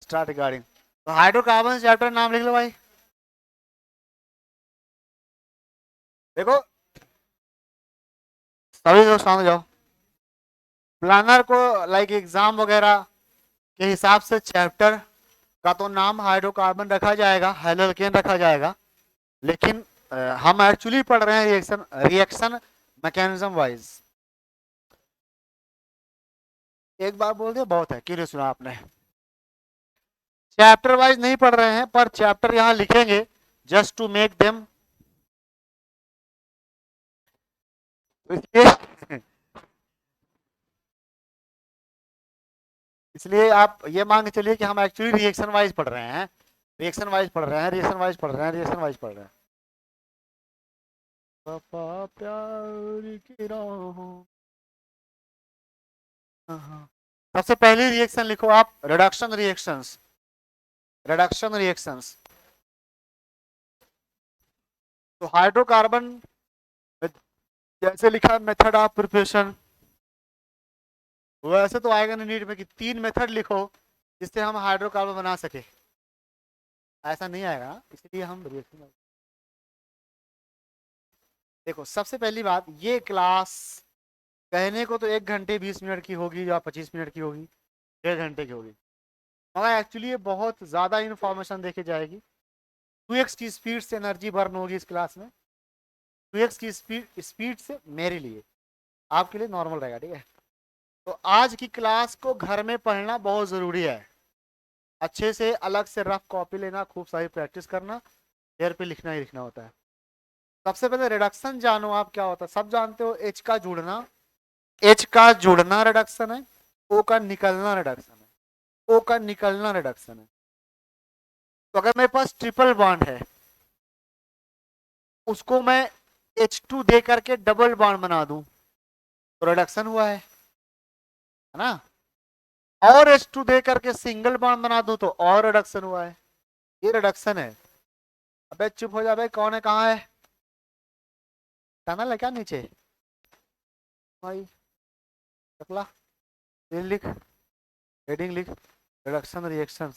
Start regarding. तो hydrocarbon chapter नाम लिख लो भाई। देखो सभी लोग शांत हो जाओ। प्लानर को लाइक एग्जाम वगैरह के हिसाब से चैप्टर का तो नाम हाइड्रोकार्बन रखा जाएगा, हाइड्रोकेन रखा जाएगा, लेकिन हम एक्चुअली पढ़ रहे हैं रिएक्शन रिएक्शन मैकेनिज्म वाइज। एक बार बोल दिया बहुत है, क्यों नहीं सुना आपने। चैप्टर वाइज नहीं पढ़ रहे हैं, पर चैप्टर यहां लिखेंगे जस्ट टू मेक देम। इसलिए इसलिए आप ये मान के चलिए कि हम एक्चुअली रिएक्शन वाइज पढ़ रहे हैं, रिएक्शन वाइज पढ़ रहे हैं, रिएक्शन वाइज पढ़ रहे हैं, रिएक्शन वाइज पढ़ रहे हैं। पापा प्यार की राहों। हाँ। सबसे पहली रिएक्शन लिखो आप, रिडक्शन रिएक्शंस। रिडक्शन रिएक्शंस तो हाइड्रोकार्बन जैसे लिखा मेथड ऑफ प्रिपरेशन, वैसे तो आएगा नहीं नीट में कि 3 मेथड लिखो जिससे हम हाइड्रोकार्बन बना सके। ऐसा नहीं आएगा, इसलिए हम रिएक्शन। देखो सबसे पहली बात, ये क्लास कहने को तो 1 घंटे 20 मिनट की होगी या 25 मिनट की होगी, 1.5 घंटे की होगी, मगर एक्चुअली ये बहुत ज्यादा इन्फॉर्मेशन देखी जाएगी। 2x की स्पीड से एनर्जी बर्न होगी इस क्लास में। 2x की स्पीड स्पीड से मेरे लिए, आपके लिए नॉर्मल रहेगा, ठीक है। तो आज की क्लास को घर में पढ़ना बहुत जरूरी है। अच्छे से अलग से रफ कॉपी लेना, खूब सारी प्रैक्टिस करना, पेपर पे लिखना ही लिखना होता है। सबसे पहले रिडक्शन जानो आप क्या होता है, सब जानते हो, एच का जुड़ना, एच का जुड़ना रिडक्शन है, ओ का निकलना रिडक्शन है, ओ का निकलना रिडक्शन है। तो अगर मेरे पास ट्रिपल बॉन्ड है, उसको मैं H2 दे करके डबल बॉन्ड बना दूं तो रिडक्शन हुआ है ना। और H2 दे करके सिंगल बॉन्ड बना दूं तो और रिडक्शन हुआ है, ये रिडक्शन है। अबे चुप हो जा भाई, कौन है, कहाँ है, टनल है क्या नीचे भाई, टकला। ये लिख, हेडिंग लिख, रिडक्शन रिएक्शन।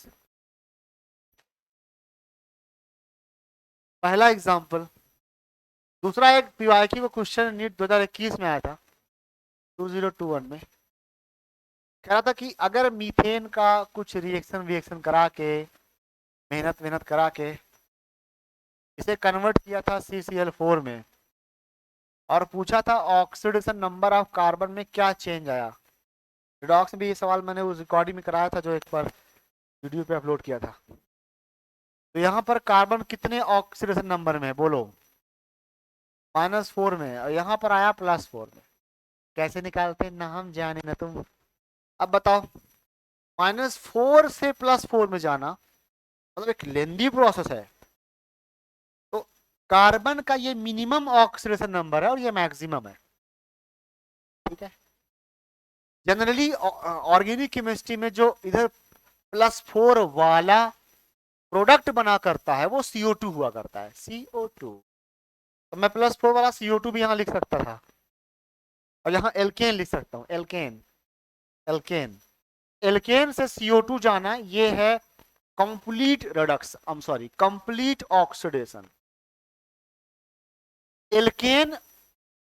पहला एग्जांपल। दूसरा एक पीवाईक्यू का क्वेश्चन नीट 2021 में आया था, 2021 में। कह रहा था कि अगर मीथेन का कुछ रिएक्शन रिएक्शन करा के, मेहनत मेहनत करा के इसे कन्वर्ट किया था CCl4 में, और पूछा था ऑक्सीडेशन नंबर ऑफ कार्बन में क्या चेंज आया। रिडॉक्स में भी ये सवाल मैंने उस रिकॉर्डिंग में कराया था जो एक बार वीडियो पे अपलोड किया था। तो यहाँ पर कार्बन कितने ऑक्सीडेशन नंबर में है बोलो, -4 में, और यहाँ पर आया +4 में। कैसे निकालते ना हम जाने ना तुम। अब बताओ, -4 से +4 में जाना मतलब एक लेंदी प्रोसेस है। तो कार्बन का ये मिनिमम ऑक्सीडेशन नंबर है और ये मैक्सिमम है, ठीक है। जनरली ऑर्गेनिक केमिस्ट्री में जो इधर +4 वाला प्रोडक्ट बना करता है वो CO2 हुआ करता है, CO2। तो मैं +4 वाला CO2 भी यहाँ लिख सकता था, और यहाँ एल्केन लिख सकता हूँ, एल्केन। एल्केन एल्केन से CO2 जाना, ये है complete reduction, I am sorry, complete oxidation. Alkane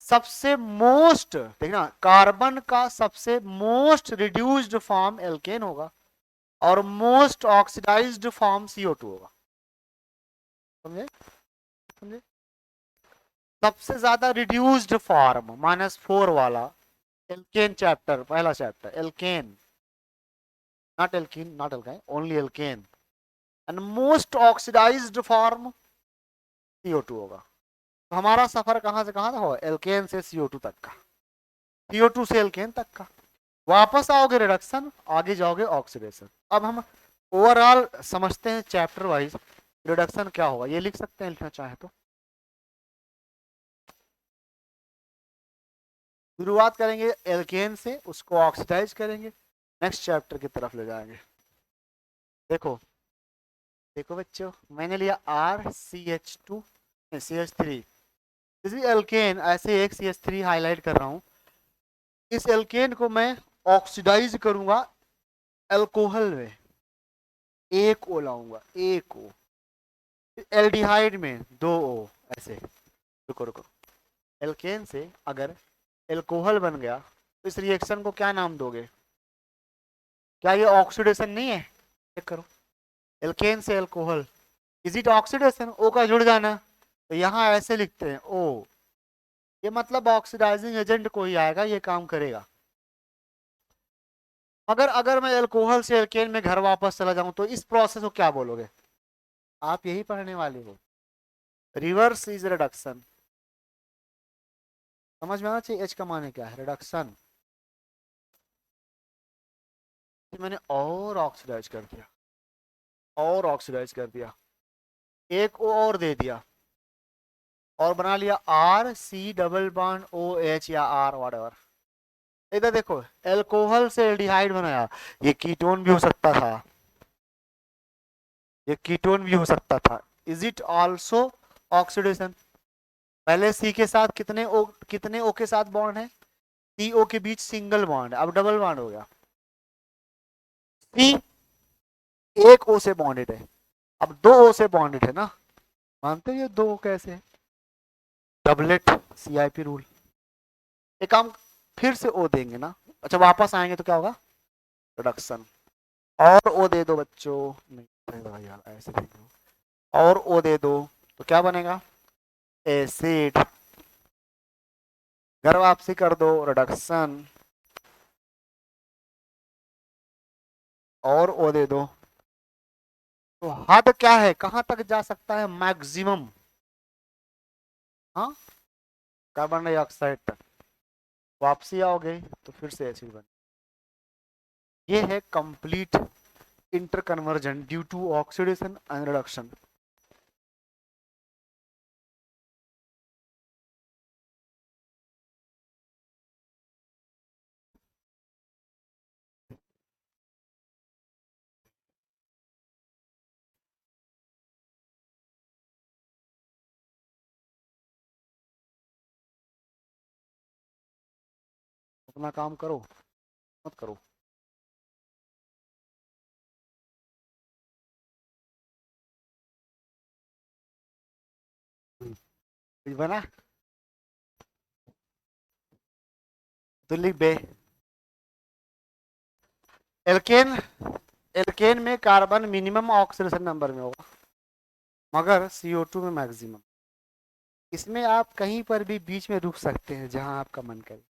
सबसे मोस्ट, देखना, कार्बन का सबसे मोस्ट रिड्यूस्ड फॉर्म एल्केन होगा और मोस्ट ऑक्सीडाइज्ड फॉर्म CO2 होगा। समझे, समझे। सबसे ज्यादा रिड्यूस्ड फॉर्म -4 वाला एल्केन चैप्टर, पहला chapter alkane, not alkene, not alkyne, only alkane. And most oxidised form CO2 होगा। तो हमारा सफर कहां से कहां तक होगा, एल्केन से CO2 तक का, CO2 से एल्केन तक का। वापस आओगे रिडक्शन, आगे जाओगे ऑक्सीडेशन। अब हम ओवरऑल समझते हैं चैप्टर वाइज रिडक्शन क्या होगा, ये लिख सकते हैं लिखना चाहे तो। शुरुआत करेंगे एल्केन से, उसको ऑक्सीडाइज करेंगे, नेक्स्ट चैप्टर की तरफ ले जाएंगे। देखो, देखो बच्चों, मैंने लिया RCH2 CH3, इसी एल्केन, ऐसे एक CH3 हाईलाइट कर रहा हूं। इस एल्केन को मैं ऑक्सीडाइज करूंगा अल्कोहल में, एक ओ लाऊंगा, एक ओ। एल्डिहाइड में 2 O, ऐसे। रुको रुको, एल्केन से अगर एल्कोहल बन गया तो इस रिएक्शन को क्या नाम दोगे? क्या ये ऑक्सीडेशन नहीं है? चेक करो, एल्केन से एल्कोहल, इज इट ऑक्सीडेशन? ओ का जुड़ जाना, तो यहाँ ऐसे लिखते हैं ओ, ये मतलब ऑक्सीडाइजिंग एजेंट कोई आएगा ये काम करेगा। मगर अगर मैं एल्कोहल से एल्केन में घर वापस चला जाऊं तो इस प्रोसेस को क्या बोलोगे? आप यही पढ़ने वाले हो, रिवर्स इज रिडक्शन। समझ में आना चाहिए एच का माने क्या है, रिडक्शन। मैंने और ऑक्सीडाइज कर दिया, और ऑक्सीडाइज कर दिया, एक ओ और दे दिया, और बना लिया R C double bond O H या आर व्हाटएवर। इधर देखो, एल्कोहल से एल्डिहाइड बनाया, ये कीटोन भी हो सकता था, ये कीटोन भी हो सकता था। Is it also oxidation? पहले सी के साथ कितने ओ के साथ बॉन्ड है? सी ओ के बीच सिंगल बॉन्ड, अब डबल बॉन्ड हो गया। सी एक ओ से बॉन्डेड है, अब 2 O से बॉन्डेड है ना, मानते हो ये 2 O कैसे है? Doublet, CIP rule. एक काम फिर से ओ देंगे ना, अच्छा वापस आएंगे तो क्या होगा? रिडक्शन। और ओ दे दो बच्चों, नहीं बनेगा यार, ऐसे दे दो, और ओ दे दो तो क्या बनेगा? एसिड। घर वापसी कर दो, रिडक्शन। और ओ दे दो, तो हद क्या है, कहां तक जा सकता है? मैक्सिमम, हाँ, कार्बन डाइऑक्साइड तक। वापसी आओगे तो फिर से एसिड बने। ये है complete interconversion due to oxidation and reduction. अपना काम करो, मत करो। कुछ बना तो लिख बे। एल्केन, एल्केन में कार्बन मिनिमम ऑक्सीडेशन नंबर में होगा, मगर CO2 में मैक्सिमम। इसमें आप कहीं पर भी बीच में रुक सकते हैं जहां आपका मन करे।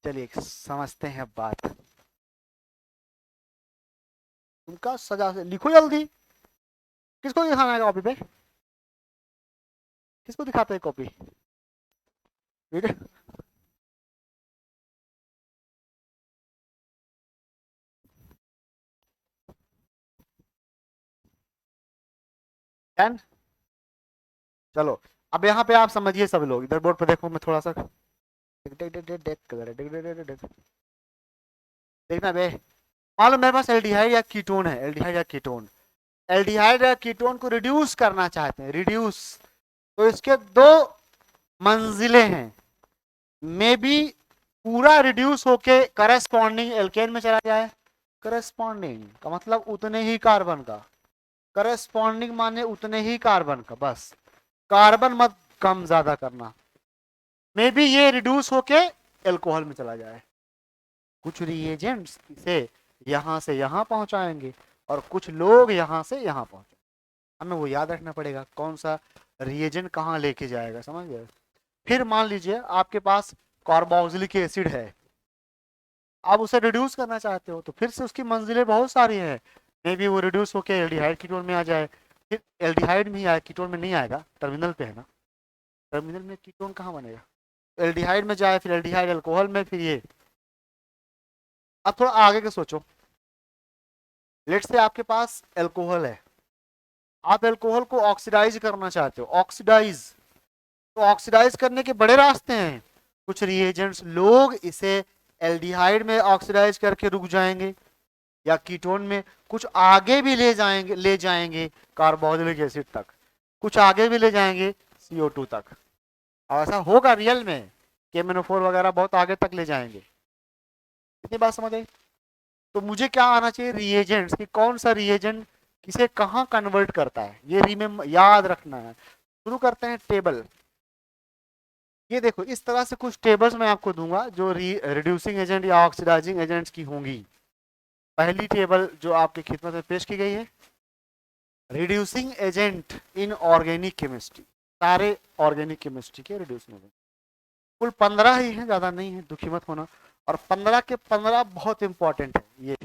चलिए समझते हैं अब बात। तुमका सजा से लिखो जल्दी। किसको दिखाना है कॉपी पे? किसको दिखाते हैं कॉपी? वीडियो। डन। चलो, अब यहाँ पे आप समझिए सब लोग, इधर बोर्ड पे देखो, मैं थोड़ा सा देखना बे। मान लो मेरे पास एल्डिहाइड या कीटोन है, एल्डिहाइड या कीटोन, एल्डिहाइड या कीटोन को रिड्यूस करना चाहते हैं, रिड्यूस, तो इसके 2 मंजिलें हैं। मे बी पूरा रिड्यूस होके करस्पॉन्डिंग एल्केन में चला जाए। करस्पॉन्डिंग का मतलब उतने ही कार्बन का, करस्पॉन्डिंग माने उतने ही कार्बन का, बस कार्बन मत कम ज्यादा करना। मे बी ये रिड्यूस होके एल्कोहल में चला जाए। कुछ रिएजेंट्स इसे यहां से यहां पहुंचाएंगे और कुछ लोग यहां से यहां पहुंचाएंगे। हमें वो याद रखना पड़ेगा कौन सा रिएजेंट कहाँ लेके जाएगा, समझ गए? फिर मान लीजिए आपके पास कार्बोक्सिलिक एसिड है, आप उसे रिड्यूस करना चाहते हो तो फिर से उसकी मंजिलें बहुत सारी हैं। मे बी वो रिड्यूस होकर एल्डिहाइड कीटोन में आ जाए, फिर एल्डिहाइड में ही आए, कीटोन में नहीं आएगा, टर्मिनल पे है ना, टर्मिनल में कीटोन कहाँ बनेगा? एल्डिहाइड में जाए, फिर एल्डिहाइड अल्कोहल में, फिर ये। अब थोड़ा आगे के सोचो, लेट से आपके पास एल्कोहल है, आप एल्कोहल को ऑक्सीडाइज करना चाहते हो, ऑक्सीडाइज, तो ऑक्सीडाइज करने के बड़े रास्ते हैं। कुछ रिएजेंट्स लोग इसे एल्डिहाइड में ऑक्सीडाइज करके रुक जाएंगे या कीटोन में, कुछ आगे भी ले जाएंगे कार्बोक्सिलिक एसिड तक, कुछ आगे भी ले जाएंगे CO2 तक। और ऐसा होगा रियल में, KMnO4 वगैरह बहुत आगे तक ले जाएंगे। इतनी बात समझ आई? तो मुझे क्या आना चाहिए, रिएजेंट्स कि कौन सा रिएजेंट किसे कहाँ कन्वर्ट करता है, ये रिमेम्बर याद रखना है। शुरू करते हैं टेबल। ये देखो इस तरह से कुछ टेबल्स मैं आपको दूंगा जो रिड्यूसिंग एजेंट या ऑक्सीडाइजिंग एजेंट्स की होंगी। पहली टेबल जो आपकी खिदमत में पेश की गई है, reducing agent in organic chemistry, सारे ऑर्गेनिक केमिस्ट्री के रिड्यूसिंग एजेंट कुल 15 ही है, ज्यादा नहीं है, दुखी मत होना। और 15 के 15 बहुत इंपॉर्टेंट है ये।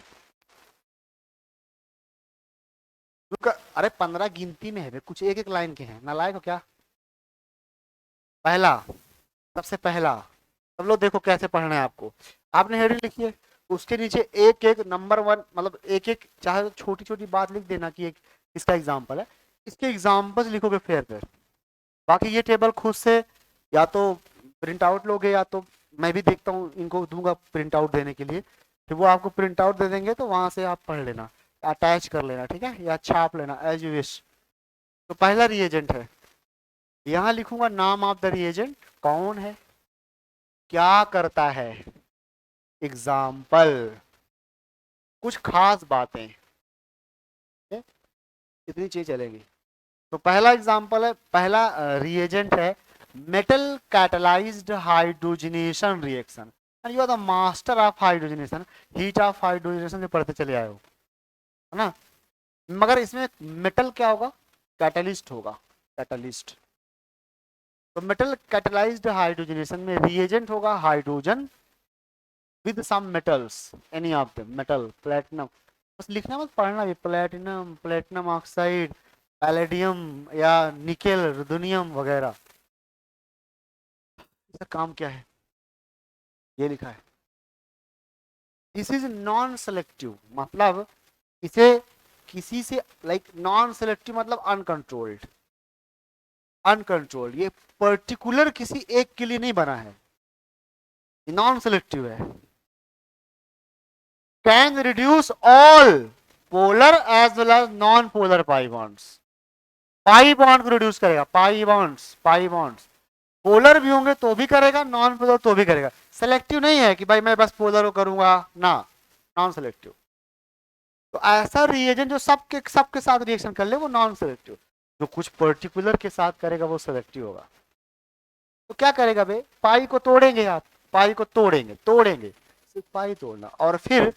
अरे 15 गिनती में है, कुछ एक एक लाइन के हैं, नालायक हो क्या। पहला, सबसे पहला, सब लोग देखो कैसे पढ़ना है आपको। आपने हेडिंग लिखी है, उसके नीचे एक एक नंबर वन, मतलब एक एक, चाहे तो छोटी छोटी बात लिख देना कि एक इसका एग्जाम्पल है, इसके एग्जाम्पल्स लिखोगे फेयर फेयर। बाकी ये टेबल खुद से या तो प्रिंट आउट लोगे, या तो मैं भी देखता हूँ इनको दूंगा प्रिंट आउट देने के लिए, फिर वो आपको प्रिंट आउट दे देंगे तो वहां से आप पढ़ लेना, अटैच कर लेना, ठीक है, या छाप लेना एज यू विश। तो पहला रिएजेंट है, यहाँ लिखूंगा नाम ऑफ द रिएजेंट, कौन है, क्या करता है, एग्जाम्पल, कुछ खास बातें, ठीक है? इतनी चीज चलेगी। तो पहला एग्जाम्पल है, पहला रिएजेंट है metal catalysed hydrogenation reaction, and you are the master of hydrogenation, heat of hydrogenation से पढ़ते चले आए हो, है ना। मगर इसमें मेटल क्या होगा, कैटलिस्ट होगा, कैटलिस्ट। तो मेटल कैटलाइज्ड हाइड्रोजनेशन में रिएजेंट होगा hydrogen with some metals, any of them, metal, platinum, बस लिखना मत, पढ़ना भी, प्लेटिनम, प्लेटिनम ऑक्साइड, पैलेडियम या निकेल, रुदनियम वगैरह। इसका काम क्या है, ये लिखा है, दिस इज नॉन सेलेक्टिव, मतलब इसे किसी से, लाइक नॉन सेलेक्टिव मतलब अनकंट्रोल्ड, अनकंट्रोल्ड, ये पर्टिकुलर किसी एक के लिए नहीं बना है, नॉन सेलेक्टिव है। Can reduce all polar as well as non polar pi bonds, pi bond को रिड्यूस करेगा, pi bonds, pi bonds, polar भी होंगे तो भी करेगा, नॉन पोलर तो भी करेगा। सेलेक्टिव नहीं है कि भाई मैं बस पोलर को करूंगा ना, नॉन सेलेक्टिव। तो ऐसा रिएजेंट जो सबके साथ रिएक्शन कर ले वो नॉन सेलेक्टिव, जो कुछ पर्टिकुलर के साथ करेगा वो सेलेक्टिव होगा। तो क्या करेगा भाई, पाई को तोड़ेंगे आप, पाई को तोड़ेंगे, तोड़ेंगे, सिर्फ पाई तोड़ना, और फिर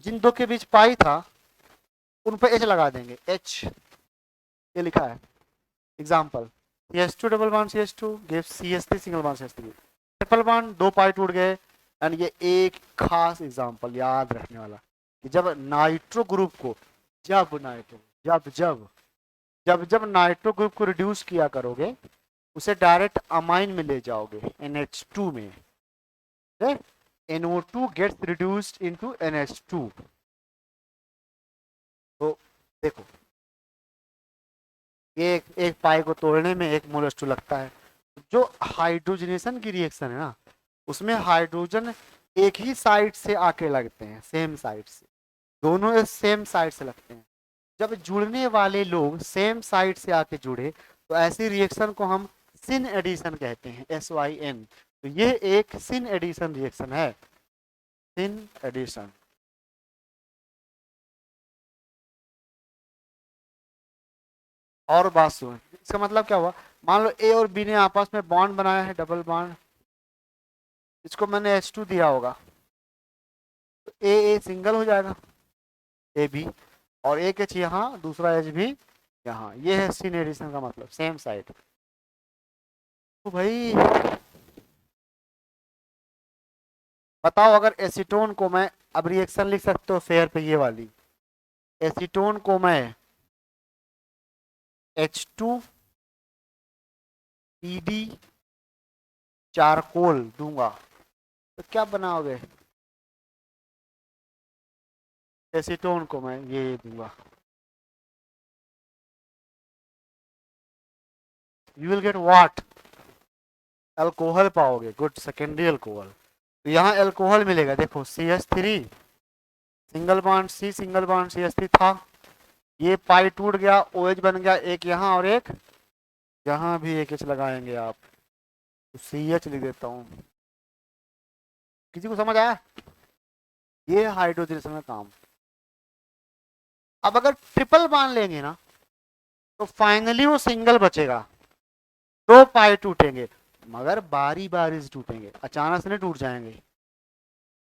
जिन दो के बीच पाई था उन पर एच लगा देंगे, एच, ये लिखा है example, CH2 double bond CH2 gives CH3 single bond CH3, triple bond, दो पाई टूट गए। एंड ये एक खास एग्जाम्पल याद रखने वाला कि जब नाइट्रो ग्रुप को, जब नाइट्रो, जब जब जब जब नाइट्रो ग्रुप को रिड्यूस किया करोगे उसे डायरेक्ट अमाइन में ले जाओगे NH2 में, NO2 gets reduced into NH2। तो देखो एक एक पाई को तोड़ने में एक मोल H2 लगता है। जो हाइड्रोजनेशन की रिएक्शन है ना, उसमें हाइड्रोजन एक ही साइड से आके लगते हैं, सेम साइड से, दोनों सेम साइड से लगते हैं। जब जुड़ने वाले लोग सेम साइड से आके जुड़े तो ऐसी रिएक्शन को हम सिन एडिशन कहते हैं, SYN। तो ये एक सिन एडिशन रिएक्शन है, सिन एडिशन। और बात सुन, इसका मतलब क्या हुआ, मान लो ए और बी ने आपस में बॉन्ड बनाया है, डबल बॉन्ड, इसको मैंने H2 दिया होगा, तो ए सिंगल हो जाएगा, ए बी, और एक एच यहाँ, दूसरा एच भी यहाँ, ये है सिन एडिशन का मतलब, सेम साइड। तो भाई बताओ, अगर एसीटोन को मैं, अब रिएक्शन लिख सकते हो फेयर पे ये वाली, एसीटोन को मैं H2 PD चारकोल दूंगा तो क्या बनाओगे, एसीटोन को मैं ये दूंगा, you will get what, alcohol पाओगे, गुड, सेकेंडरी अल्कोहल। तो यहाँ अल्कोहल मिलेगा, देखो CH3 single bond C, single bond CH3 था, ये पाई टूट गया, OH बन गया, एक यहाँ और एक यहाँ भी एक H लगाएंगे आप, तो CH लिख देता हूँ। किसी को समझ आया। ये हाइड्रोजनेशन का काम। अब अगर ट्रिपल बांध लेंगे ना तो फाइनली वो सिंगल बचेगा, दो पाए टूटेंगे, मगर बारी बारी से टूटेंगे, अचानक से नहीं टूट जाएंगे।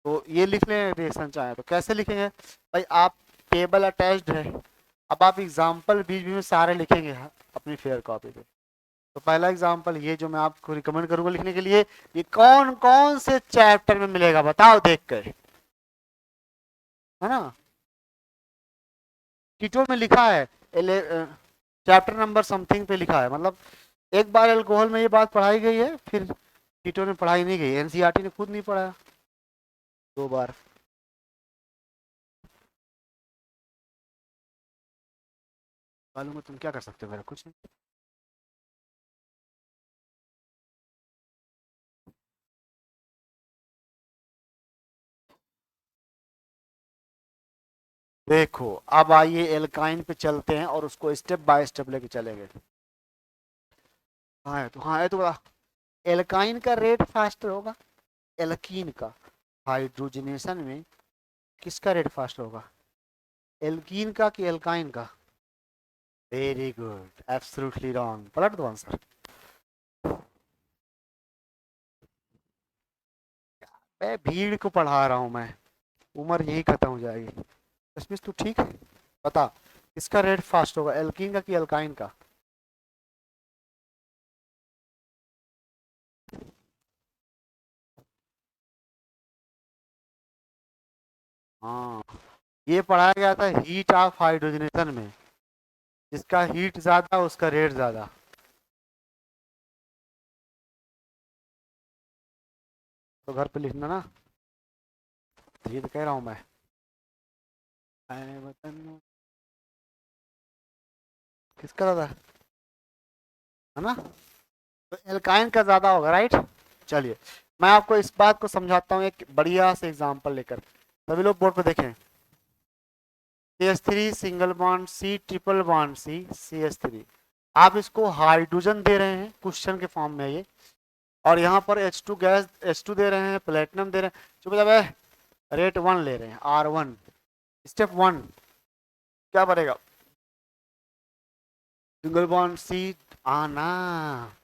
तो ये लिख लें रिएक्शन चाहे तो कैसे लिखेंगे भाई, आप टेबल अटैच्ड है, अब आप एग्जाम्पल बीच बीच में सारे लिखेंगे अपनी फेयर कॉपी पे। तो पहला एग्जाम्पल ये जो मैं आपको रिकमेंड करूंगा लिखने के लिए, ये कौन कौन से चैप्टर में मिलेगा बताओ देख कर, है ना। कीटो में लिखा है, चैप्टर नंबर समथिंग पे लिखा है, मतलब एक बार अल्कोहल में ये बात पढ़ाई गई है, फिर कीटो में पढ़ाई नहीं गई, एनसीईआरटी ने खुद नहीं पढ़ाया, दो बार। मालूम है तुम क्या कर सकते हो, मेरा कुछ नहीं। देखो अब आइए एल्काइन पे चलते हैं और उसको स्टेप बाय स्टेप लेके चलेंगे। हाँ है तो, हाँ है तो बता, एल्काइन का रेट फास्टर होगा एल्कीन का, हाइड्रोजनेशन में किसका रेट फास्ट होगा, एल्कीन का कि एल्काइन का। वेरी गुड, एब्सोल्युटली रॉन्ग, पलट दो आंसर। मैं भीड़ को पढ़ा रहा हूँ मैं, उम्र यही खत्म हो जाएगी। इसमें तू ठीक है, बता किसका रेट फास्ट होगा, एल्कीन का कि एल्काइन का। हाँ, ये पढ़ाया गया था हीट ऑफ हाइड्रोजनेशन में, जिसका हीट ज्यादा उसका रेट ज्यादा। तो घर पे लिखना ना, ये तो कह रहा हूँ मैं। आए वतन किसका ज्यादा है ना, तो एल्काइन का ज्यादा होगा, राइट। चलिए मैं आपको इस बात को समझाता हूँ एक बढ़िया से एग्जांपल लेकर, सभी लोग बोर्ड पे देखें। CH3 single bond C triple bond CH3, आप इसको हाइड्रोजन दे रहे हैं क्वेश्चन के फॉर्म में ये, और यहाँ पर H2 गैस, H2 दे रहे हैं, प्लेटिनम दे रहे हैं, चुप जाओ, रेट 1 ले रहे हैं, R1। स्टेप 1 क्या बनेगा, सिंगल बॉन्ड C आना,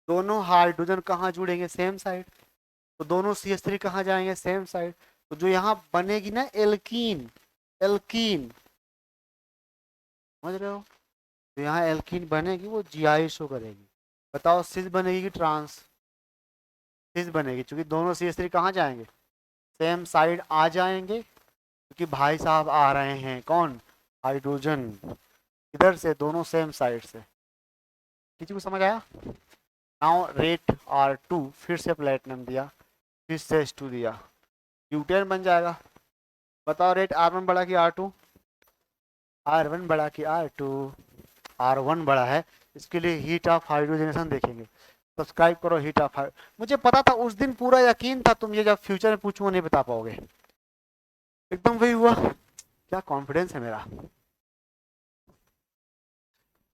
दोनों हाइड्रोजन कहाँ जुड़ेंगे, सेम साइड, तो दोनों CH3 कहाँ जाएंगे, सेम साइड। तो जो यहाँ बनेगी ना एल्कीन, एल्कीन समझ रहे हो, तो यहाँ एल्कीन बनेगी वो जीआई शो करेगी। बताओ सिस बनेगी कि ट्रांस, सिस बनेगी, क्योंकि दोनों CH3 कहाँ जाएंगे, सेम साइड आ जाएंगे, क्योंकि भाई साहब आ रहे हैं कौन, हाइड्रोजन, इधर से दोनों सेम साइड से। किसी को समझ आया। नाउ रेट R2, फिर से प्लेटिनम दिया, फिर से H2 दिया, ब्यूटेन बन जाएगा। बताओ रेट R1 बड़ा कि R2, R1 बड़ा कि R2, R1 बड़ा है, इसके लिए हीट ऑफ हाइड्रोजनेशन देखेंगे। सब्सक्राइब करो हीट ऑफ, मुझे पता था उस दिन, पूरा यकीन था तुम ये जब फ्यूचर में पूछूंगा नहीं बता पाओगे, एकदम वही हुआ, क्या कॉन्फिडेंस है मेरा।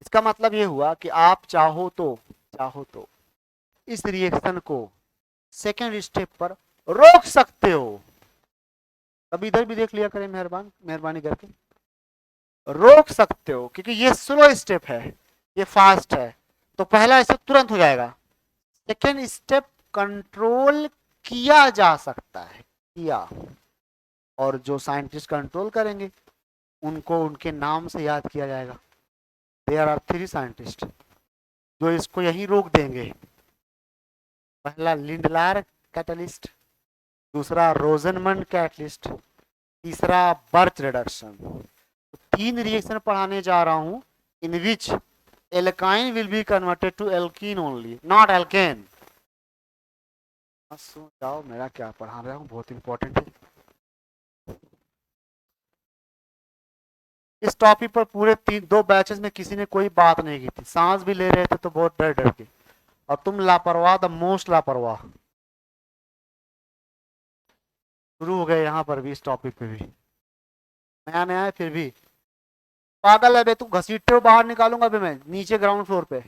इसका मतलब ये हुआ कि आप चाहो तो इस रिएक्शन को सेकेंड स्टेप पर रोक सकते हो। कभी इधर भी देख लिया करें, मेहरबानी करके रोक सकते हो, क्योंकि ये स्लो स्टेप है, ये फास्ट है, तो पहला स्टेप तुरंत हो जाएगा, सेकेंड स्टेप कंट्रोल किया जा सकता है, किया, और जो साइंटिस्ट कंट्रोल करेंगे उनको उनके नाम से याद किया जाएगा। देयर आर 3 साइंटिस्ट जो इसको यहीं रोक देंगे, पहला लिंडलार कैटलिस्ट, दूसरा रोजनमंड कैटलिस्ट, तीसरा बर्च रिडक्शन। तो 3 रिएक्शन पढ़ाने जा रहा हूं, in which alkyne will be converted to alkene only, not alkane. सुन जाओ मेरा क्या पढ़ा रहा हूँ, बहुत इंपॉर्टेंट है। इस टॉपिक पर पूरे 2 बैचेस में किसी ने कोई बात नहीं की थी, सांस भी ले रहे थे तो बहुत डर डर के, और तुम लापरवाह, द मोस्ट लापरवाह शुरू हो गए यहाँ पर भी, इस टॉपिक पे भी नया नया है फिर भी पागल है बे तू, घसीटते हो बाहर निकालूंगा अभी मैं, नीचे ग्राउंड फ्लोर पे,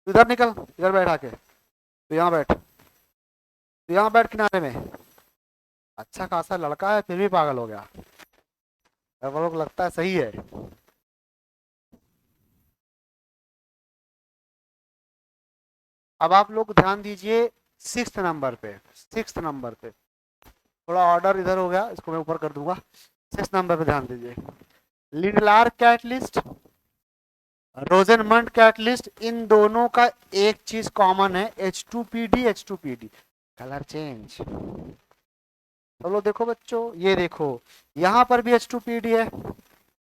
इधर निकल, इधर बैठा के, तो यहाँ बैठ, तो यहाँ बैठ किनारे में, अच्छा खासा लड़का है फिर भी पागल हो गया। अब वो लोग लगता है सही है। अब आप लोग ध्यान दीजिए सिक्स्थ नंबर पे। सिक्स्थ नंबर पे थोड़ा ऑर्डर इधर हो गया, इसको मैं ऊपर कर दूंगा। सिक्स्थ नंबर पे ध्यान दीजिए। लिंडलार कैटलिस्ट, रोजेनमंड कैटलिस्ट, इन दोनों का एक चीज कॉमन है, H2PD H2PD, कलर चेंज। चलो देखो बच्चों, ये देखो यहाँ पर भी H2PD है,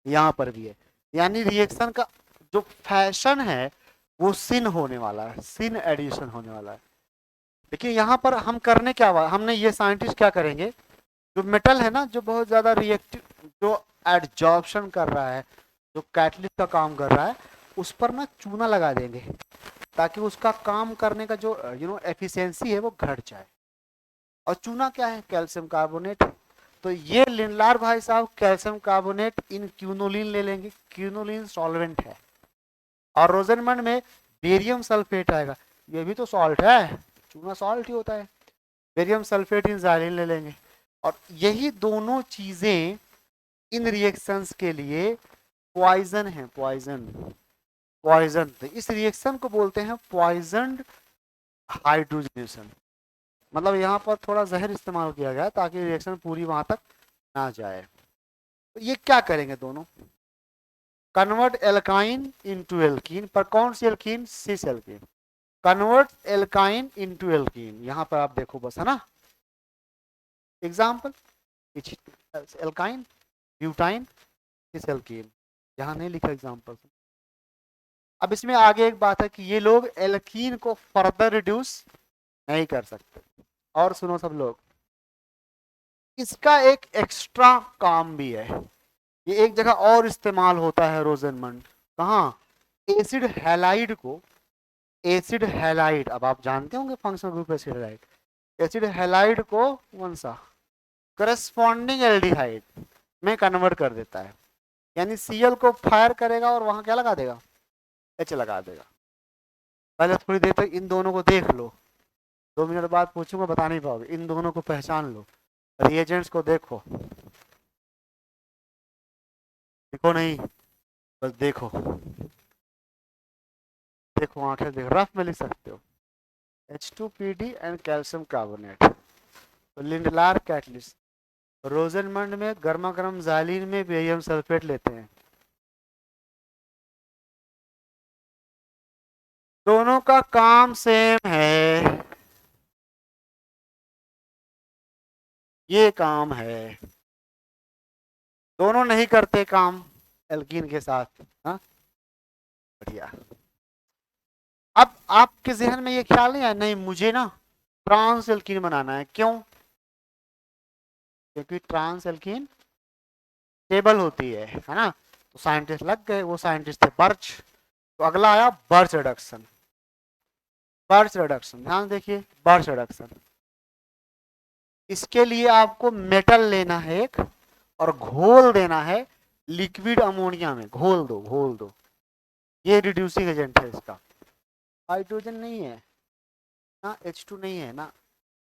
यहाँ पर भी है। यानी रिएक्शन का जो फैशन है वो सिन होने वाला है, सिन एडिशन होने वाला है। देखिए यहाँ पर हम करने क्या हुआ, हमने ये साइंटिस्ट क्या करेंगे, जो मेटल है ना, जो बहुत ज्यादा रिएक्टिव, जो एडजॉर्प्शन कर रहा है, जो कैटलिस्ट का काम कर रहा है, उस पर ना चूना लगा देंगे, ताकि उसका काम करने का जो एफिशिएंसी है वो घट जाए। और चूना क्या है, कैल्शियम कार्बोनेट। तो ये लिनलार भाई साहब कैल्शियम कार्बोनेट इन क्यूनोलिन ले लेंगे, क्यूनोलिन सॉल्वेंट है। और रोजनमंड में बेरियम सल्फेट आएगा, ये भी तो सॉल्ट है, चूना सॉल्ट ही होता है। बेरियम सल्फेट इन जाइलिन ले लेंगे। और यही दोनों चीजें इन रिएक्शंस के लिए पॉइजन है, पॉइजन। पॉइजन, तो इस रिएक्शन को बोलते हैं पॉइजन हाइड्रोजनेशन। मतलब यहाँ पर थोड़ा जहर इस्तेमाल किया गया ताकि रिएक्शन पूरी वहां तक ना जाए। तो ये क्या करेंगे दोनों, कन्वर्ट एल्काइन इनटू एल्कीन, पर कौन सी alkene, cis alkene. Convert alkyne into alkene, यहाँ पर आप देखो बस, है ना। Example, alkyne, butyne, cis alkene, यहाँ नहीं लिखा एग्जाम्पल। अब इसमें आगे एक बात है कि ये लोग एल्कीन को फर्दर रिड्यूस नहीं कर सकते। और सुनो सब लोग, इसका एक एक्स्ट्रा काम भी है, ये एक जगह और इस्तेमाल होता है रोजेनमंड, कहाँ, एसिड हैलाइड को, एसिड हैलाइड, अब आप जानते होंगे functional group acid halide, acid halide को कौन सा, करस्पॉन्डिंग एल्डिहाइड में कन्वर्ट कर देता है। यानी Cl को फायर करेगा और वहां क्या लगा देगा, H लगा देगा। पहले थोड़ी देर तक इन दोनों को देख लो, 2 मिनट बाद पूछूंगा बता नहीं पाओगे, इन दोनों को पहचान लो, रिएजेंट्स को देखो, देखो नहीं, बस देखो, देखो आंखें देखो, रफ में लिख सकते हो, H2PD एंड कैल्शियम कार्बोनेट। तो लिंडलार कैटलिस्ट, रोजेनमंड में गर्मा गर्म जाइलिन में बेरियम सल्फेट लेते हैं। दोनों का काम सेम है, ये काम है, दोनों नहीं करते काम एल्कीन के साथ। हाँ, बढ़िया। अब आपके जहन में ये ख्याल नहीं आया, नहीं मुझे ना ट्रांस एल्कीन बनाना है, क्यों, क्योंकि ट्रांस एल्कीन स्टेबल होती है ना। तो साइंटिस्ट लग गए, वो साइंटिस्ट थे बर्च। तो अगला आया बर्च रिडक्शन। बर्च रिडक्शन, ध्यान देखिए, बर्च रिडक्शन, इसके लिए आपको मेटल लेना है एक, और घोल देना है लिक्विड अमोनिया में, घोल दो, घोल दो। ये रिड्यूसिंग एजेंट है इसका, हाइड्रोजन नहीं है ना, H2 नहीं है ना,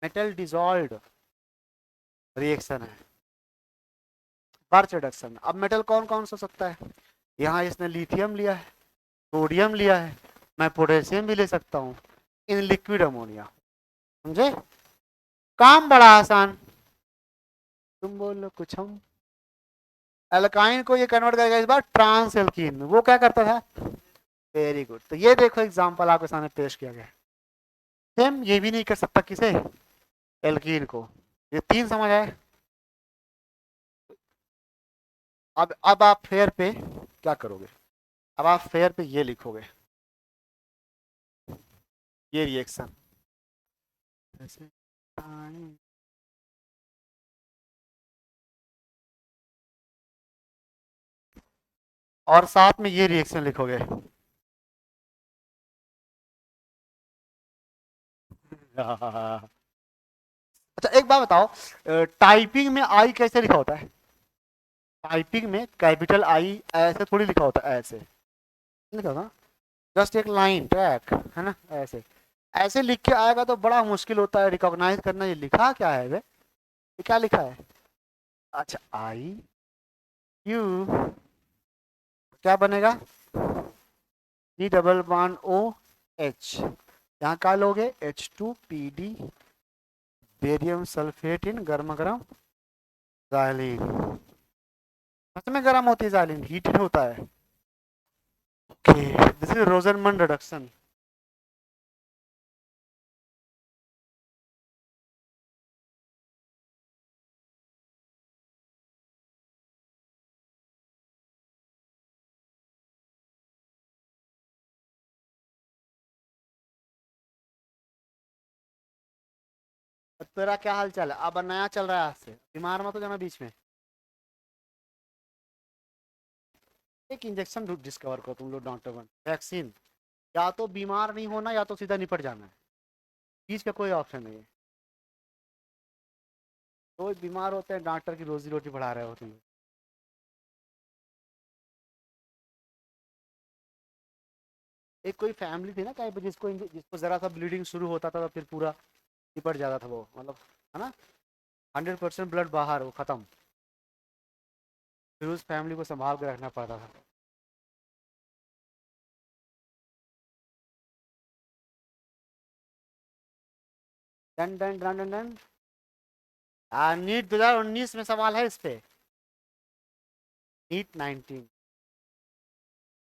मेटल डिजॉल्व्ड रिएक्शन है, बर्च रिडक्शन। अब मेटल कौन कौन सा सकता है, यहाँ इसने लिथियम लिया है, सोडियम लिया है, मैं पोटेशियम भी ले सकता हूँ, इन लिक्विड अमोनिया, समझे, काम बड़ा आसान। तुम बोलो कुछ, हम एल्काइन को ये कन्वर्ट करेगा इस बार ट्रांस एल्कीन में, वो क्या करता था, वेरी गुड। तो ये देखो एग्जांपल आपके सामने पेश किया गया, सेम ये भी नहीं कर सकता किसे, एल्कीन को। ये तीन समझ आए। अब आप फेयर पे क्या करोगे, अब आप फेयर पे ये लिखोगे, ये रिएक्शन ऐसे, और साथ में ये रिएक्शन लिखोगे। अच्छा एक बात बताओ, टाइपिंग में आई कैसे लिखा होता है, टाइपिंग में कैपिटल आई ऐसे थोड़ी लिखा होता है, ऐसे लिखा होता, जस्ट एक लाइन ट्रैक, है ना, ऐसे ऐसे लिख के आएगा तो बड़ा मुश्किल होता है रिकॉग्नाइज करना, ये लिखा क्या है वे। ये क्या लिखा है? अच्छा आई यू, क्या बनेगा? D double bond O H, यहाँ क्या लोगे? H2PD, बेरियम सल्फेट इन गर्म गर्म जाइलिन। सच में गर्म होती है जाइलिन, हीटेड होता है। Okay, this is रोजनमंड reduction. तेरा क्या हाल चाल है? अब नया चल रहा है आज से, बीमार मत हो जाना बीच में। एक इंजेक्शन डिस्कवर करो तुम लोग डॉक्टर बन, वैक्सीन। या तो बीमार नहीं होना या तो सीधा निपट जाना है, बीच का कोई ऑप्शन नहीं है। तो बीमार होते हैं, डॉक्टर की रोजी रोटी बढ़ा रहे हो तुम। एक कोई फैमिली थी ना कहीं पे, जिसको जिसको जरा सा ब्लीडिंग शुरू होता था तो फिर पूरा निपट जाता था वो, मतलब है ना, 100% ब्लड बाहर, वो खत्म। फिर उस फैमिली को संभाल के रखना पड़ता था। Done done done done done. NEET 2019 में सवाल है इस पे, नीट 19।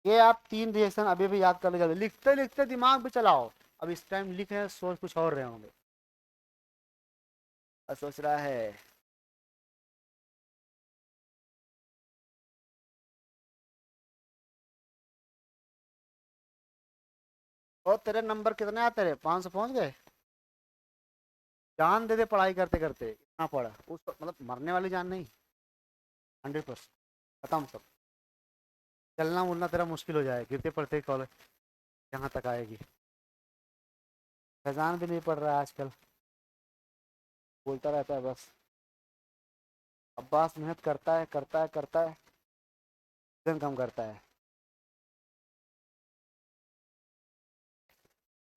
ये आप 3 रिएक्शन अभी भी याद कर ले, जाते लिखते लिखते दिमाग भी चलाओ। अब इस टाइम लिख रहे हैं, सोच कुछ और रहे होंगे। सोच रहा है। और तेरे नंबर कितने आते रहे? 500 पहुंच गए? जान दे दे पढ़ाई करते करते, इतना पढ़ा उस मतलब मरने वाली जान नहीं, 100%। खत्म सब। चलना उलना तेरा मुश्किल हो जाए, गिरते पड़ते कॉलेज यहाँ तक आएगी। फैजान भी नहीं पढ़ रहा है आजकल, बोलता रहता है बस। अब्बास मेहनत करता है करता है करता है, वजन कम करता है।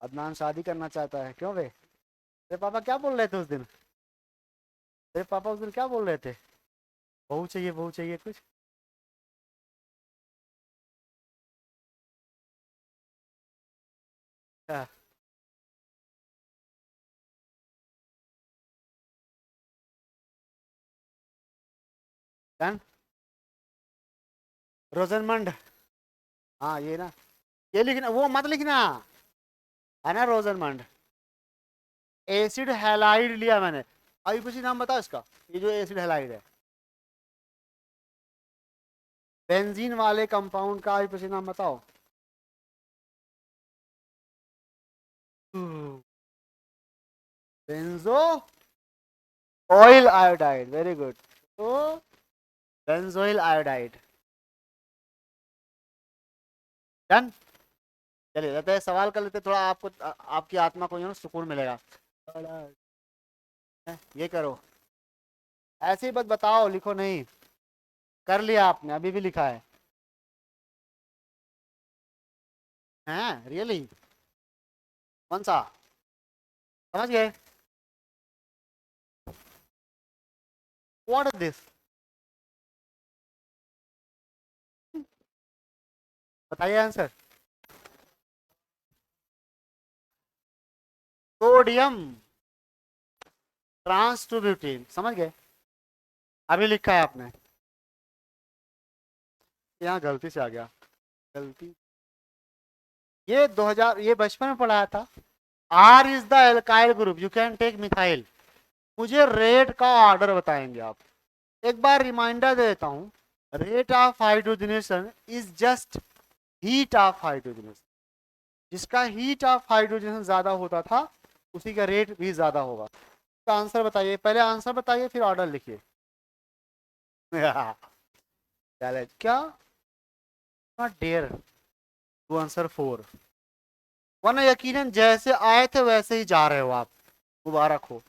अदनान शादी करना चाहता है, क्यों बे? तेरे पापा क्या बोल रहे थे उस दिन? तेरे पापा उस दिन क्या बोल रहे थे? बहू चाहिए कुछ। हाँ, डन। रोजनमंड, हाँ ये ना, ये लिखना, वो मत लिखना, है ना रोजनमंड। एसिड हैलाइड लिया मैंने। अभी कुछ नाम बता इसका, ये जो एसिड हैलाइड है, बेंजीन वाले कंपाउंड का अभी कुछ नाम बताओ। Benzoyl iodide, very good. तो बेंजोइल आयोडाइड, डन। चलिए रहते हैं, सवाल कर लेते, थोड़ा आपको आपकी आत्मा को सुकून मिलेगा। ये करो, ऐसे ही बस बताओ, लिखो नहीं। कर लिया आपने, अभी भी लिखा है। हैं रियली? कौन सा? समझ गए? What is this? बताइए answer. Sodium trans two butene, समझ गए? अभी लिखा है आपने, यहाँ गलती से आ गया, गलती। ये 2000, ये बचपन में पढ़ाया था। R is the alkyl group, you can take methyl. मुझे रेट का ऑर्डर बताएंगे आप? एक बार रिमाइंडर दे देता हूँ। Rate of hydrogenation is just heat of hydrogenation. जिसका हीट ऑफ हाइड्रोजनेशन ज्यादा होता था, उसी का रेट भी ज्यादा होगा। तो आंसर बताइए, पहले आंसर बताइए फिर ऑर्डर लिखिए। चले क्या, नॉट डेयर टू आंसर 4, वरना यकीनन जैसे आए थे वैसे ही जा रहे हो आप। मुबारक हो।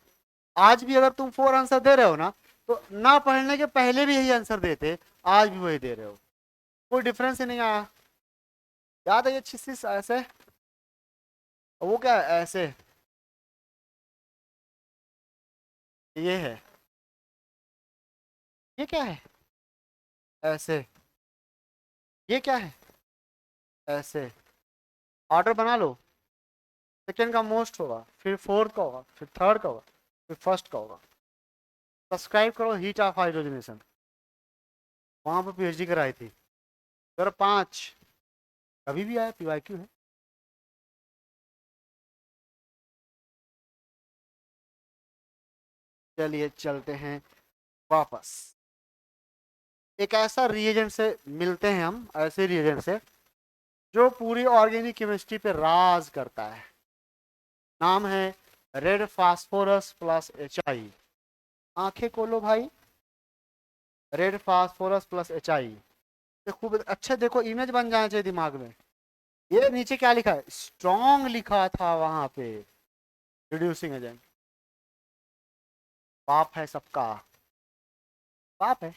आज भी अगर तुम 4 आंसर दे रहे हो ना, तो ना पढ़ने के पहले भी यही आंसर देते, आज भी वही दे रहे हो, कोई डिफरेंस ही नहीं आया। याद है ये 36 ऐसे, वो क्या है ऐसे, ये है ये क्या है, ऐसे, ये क्या है, ऐसे। ऑर्डर बना लो, सेकेंड का मोस्ट होगा, फिर फोर्थ का होगा, फिर थर्ड का होगा, फिर फर्स्ट का होगा। सब्सक्राइब करो हीट ऑफ हाइड्रोजनेशन, वहां पर पीएचडी कराई थी। सर 5 कभी भी आया, पीवाईक्यू है। चलिए चलते हैं वापस। एक ऐसा रिएजेंट से मिलते हैं हम, ऐसे रिएजेंट से जो पूरी ऑर्गेनिक केमिस्ट्री पे राज करता है। नाम है रेड फास्फोरस प्लस HI। आंखें खोलो भाई, रेड फास्फोरस प्लस HI। खूब अच्छे देखो, इमेज बन जाना चाहिए दिमाग में। ये नीचे क्या लिखा है, स्ट्रॉन्ग लिखा था वहां पे, रिड्यूसिंग एजेंट। बाप है सबका, बाप है।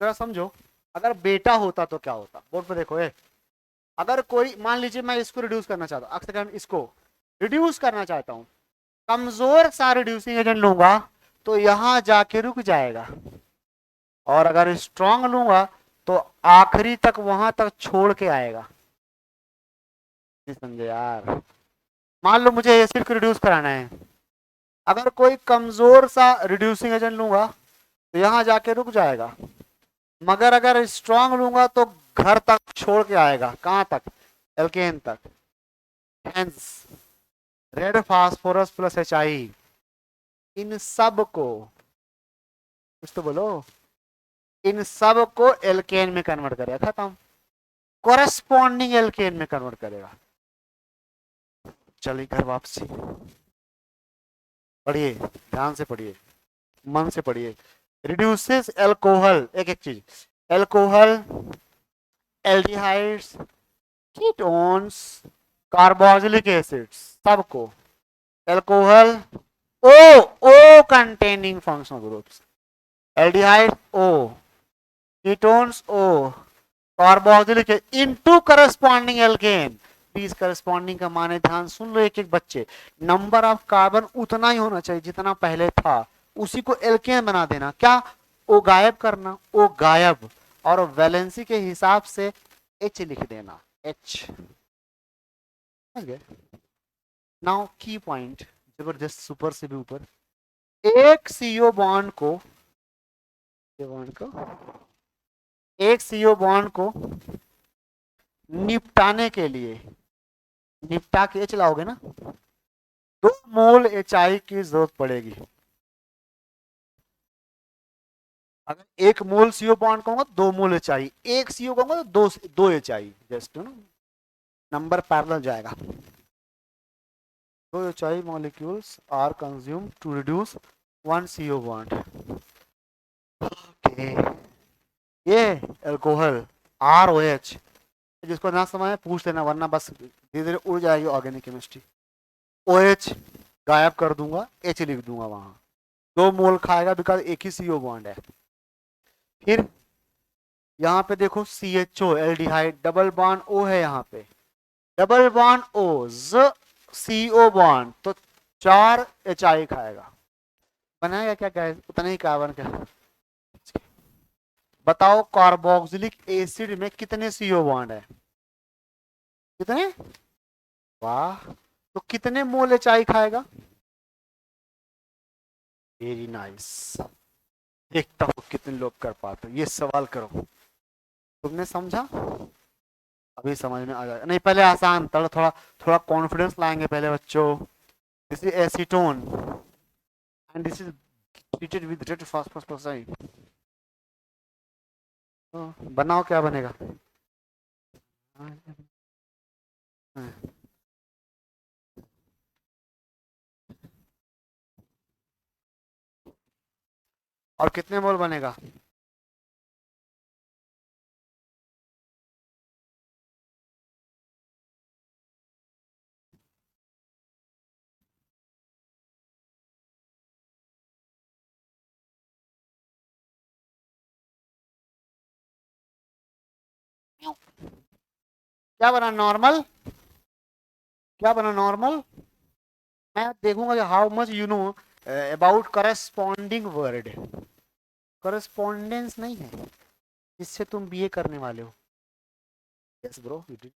जरा समझो, अगर बेटा होता तो क्या होता, बोर्ड पे देखो। अगर कोई मान लीजिए मैं इसको रिड्यूस करना चाहता हूँ, अक्सर इसको रिड्यूस करना चाहता हूँ, कमजोर सा रिड्यूसिंग एजेंट लूंगा तो यहां जाके रुक जाएगा, और अगर स्ट्रांग लूंगा तो आखिरी तक वहां तक छोड़ के आएगा। समझे यार। मान लो मुझे एसिड को रिड्यूस कराना है, अगर कोई कमजोर सा रिड्यूसिंग एजेंट लूंगा तो यहां जाके रुक जाएगा, मगर अगर स्ट्रांग लूंगा तो घर तक छोड़ के आएगा, कहां तक, एल्केन तक। Hence red phosphorus plus HI, इन सब को, कुछ तो बोलो, इन सब को एल्केन में कन्वर्ट करेगा, खत्म। कोरेस्पॉन्डिंग एल्केन में कन्वर्ट करेगा। चलिए घर वापसी, पढ़िए, ध्यान से पढ़िए, मन से पढ़िए। रिड्यूसेस एल्कोहल, एक एक चीज, alcohol, aldehydes, ketones, carboxylic acids, सबको alcohol O containing functional groups, aldehyde O, ketones O, carboxylic into corresponding alkane. Please corresponding का माने ध्यान सुन लो एक एक बच्चे। नंबर ऑफ कार्बन उतना ही होना चाहिए जितना पहले था, उसी को एल्केन बना देना। क्या, ओ गायब करना, ओ गायब, और वैलेंसी के हिसाब से H लिख देना, H। नाउ की पॉइंट, जबरदस्त, सुपर से भी ऊपर। एक CO बॉन्ड को, एक CO बॉन्ड को निपटाने के लिए, निपटा के चलाओगे ना, 2 मोल HI की जरूरत पड़ेगी। अगर 1 मोल CO बॉन्ड कहूंगा 2 मोल HI, 1 CO कहूंगा तो 2 HI, जस्ट नंबर पैरेलल जाएगा। 2 HI molecules are consumed to reduce 1 CO bond। Okay, ये अल्कोहल ROH, जिसको ना समझ पूछ लेना, वरना बस धीरे धीरे उड़ जाएगी ऑर्गेनिक केमिस्ट्री। OH गायब कर दूंगा, H लिख दूंगा वहां, 2 मोल खाएगा बिकॉज एक ही CO बॉन्ड है। फिर यहाँ पे देखो CHO aldehyde, double bond O है यहाँ पे, double bond O, CO bond, तो 4 HI खाएगा, बनाएगा क्या, क्या उतना ही कार्बन का। बताओ कार्बोक्सिलिक एसिड में कितने CO बॉन्ड है, कितने, वाह, तो कितने मोल HI खाएगा। वेरी नाइस, देखता हूँ कितने लोग कर पाते हो, ये सवाल करो। तुमने समझा, अभी समझ में आ जाएगा, नहीं पहले आसान, थोड़ा थोड़ा थोड़ा कॉन्फिडेंस लाएंगे पहले बच्चों। This is acetone and this is treated with red phosphorus plus HI। बनाओ क्या बनेगा, और कितने मोल बनेगा, क्या बना नॉर्मल, क्या बना नॉर्मल। मैं देखूंगा कि how much you know about corresponding word. Correspondence नहीं है जिससे तुम बीए करने वाले हो। Yes bro you did.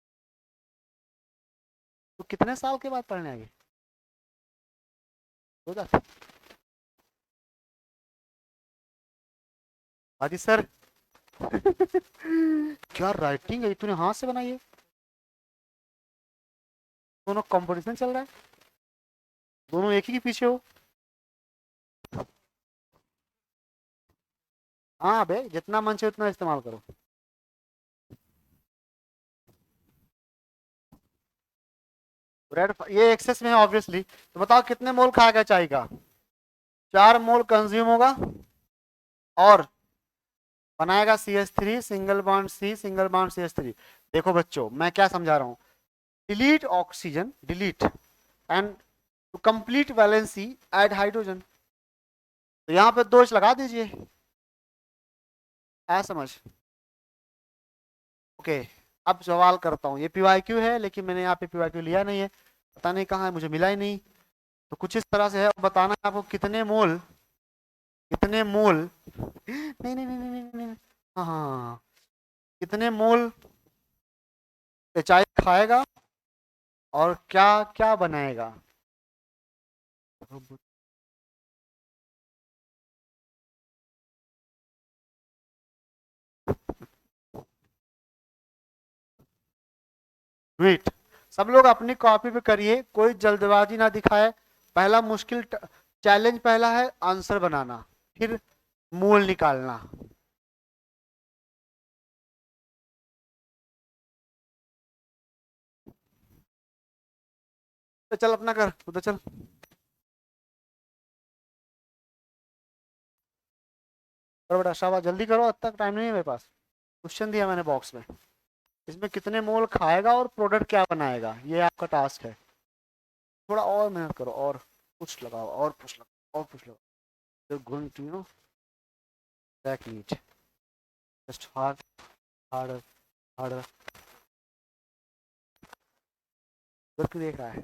तो कितने साल के बाद पढ़ने आगे हो जाता। हाजी सर। क्या राइटिंग है तूने हाथ से बनाई है। दोनों कंपटीशन चल रहा है। दोनों एक ही के पीछे हो। हाँ बे जितना मन चाहिए उतना इस्तेमाल करो। रेड ये एक्सेस में है ऑब्वियसली। तो बताओ कितने मोल खाएगा चाय का। 4 मोल कंज्यूम होगा और बनाएगा CH3 single bond C single bond CH3। देखो बच्चों मैं क्या समझा रहा हूँ। Delete oxygen delete and to complete valency add hydrogen. तो यहाँ पे 2 लगा दीजिए। आ समझ। ओके। अब सवाल करता हूँ ये PYQ है लेकिन मैंने यहाँ पे PYQ लिया नहीं है। पता नहीं कहाँ है मुझे मिला ही नहीं। तो कुछ इस तरह से है बताना है आपको कितने मोल नहीं नहीं नहीं नहीं नहीं, नहीं, नहीं। हाँ हाँ हाँ, हाँ। कितने मोल एचआई खाएगा और क्या क्या बनाएगा। वेट सब लोग अपनी कॉपी पे करिए कोई जल्दबाजी ना दिखाए। पहला मुश्किल चैलेंज पहला है आंसर बनाना फिर मोल निकालना। तो चल अपना कर उधर चल। करो बेटा शाबाश जल्दी करो अब तक टाइम नहीं है मेरे पास। क्वेश्चन दिया मैंने बॉक्स में। इसमें कितने मोल खाएगा और प्रोडक्ट क्या बनाएगा ये आपका टास्क है। थोड़ा और मेहनत करो और पुश लगाओ और पुश लगाओ और पुश लगाओ। Going to you know that NEET just hard harder harder. क्यों देख रहा है।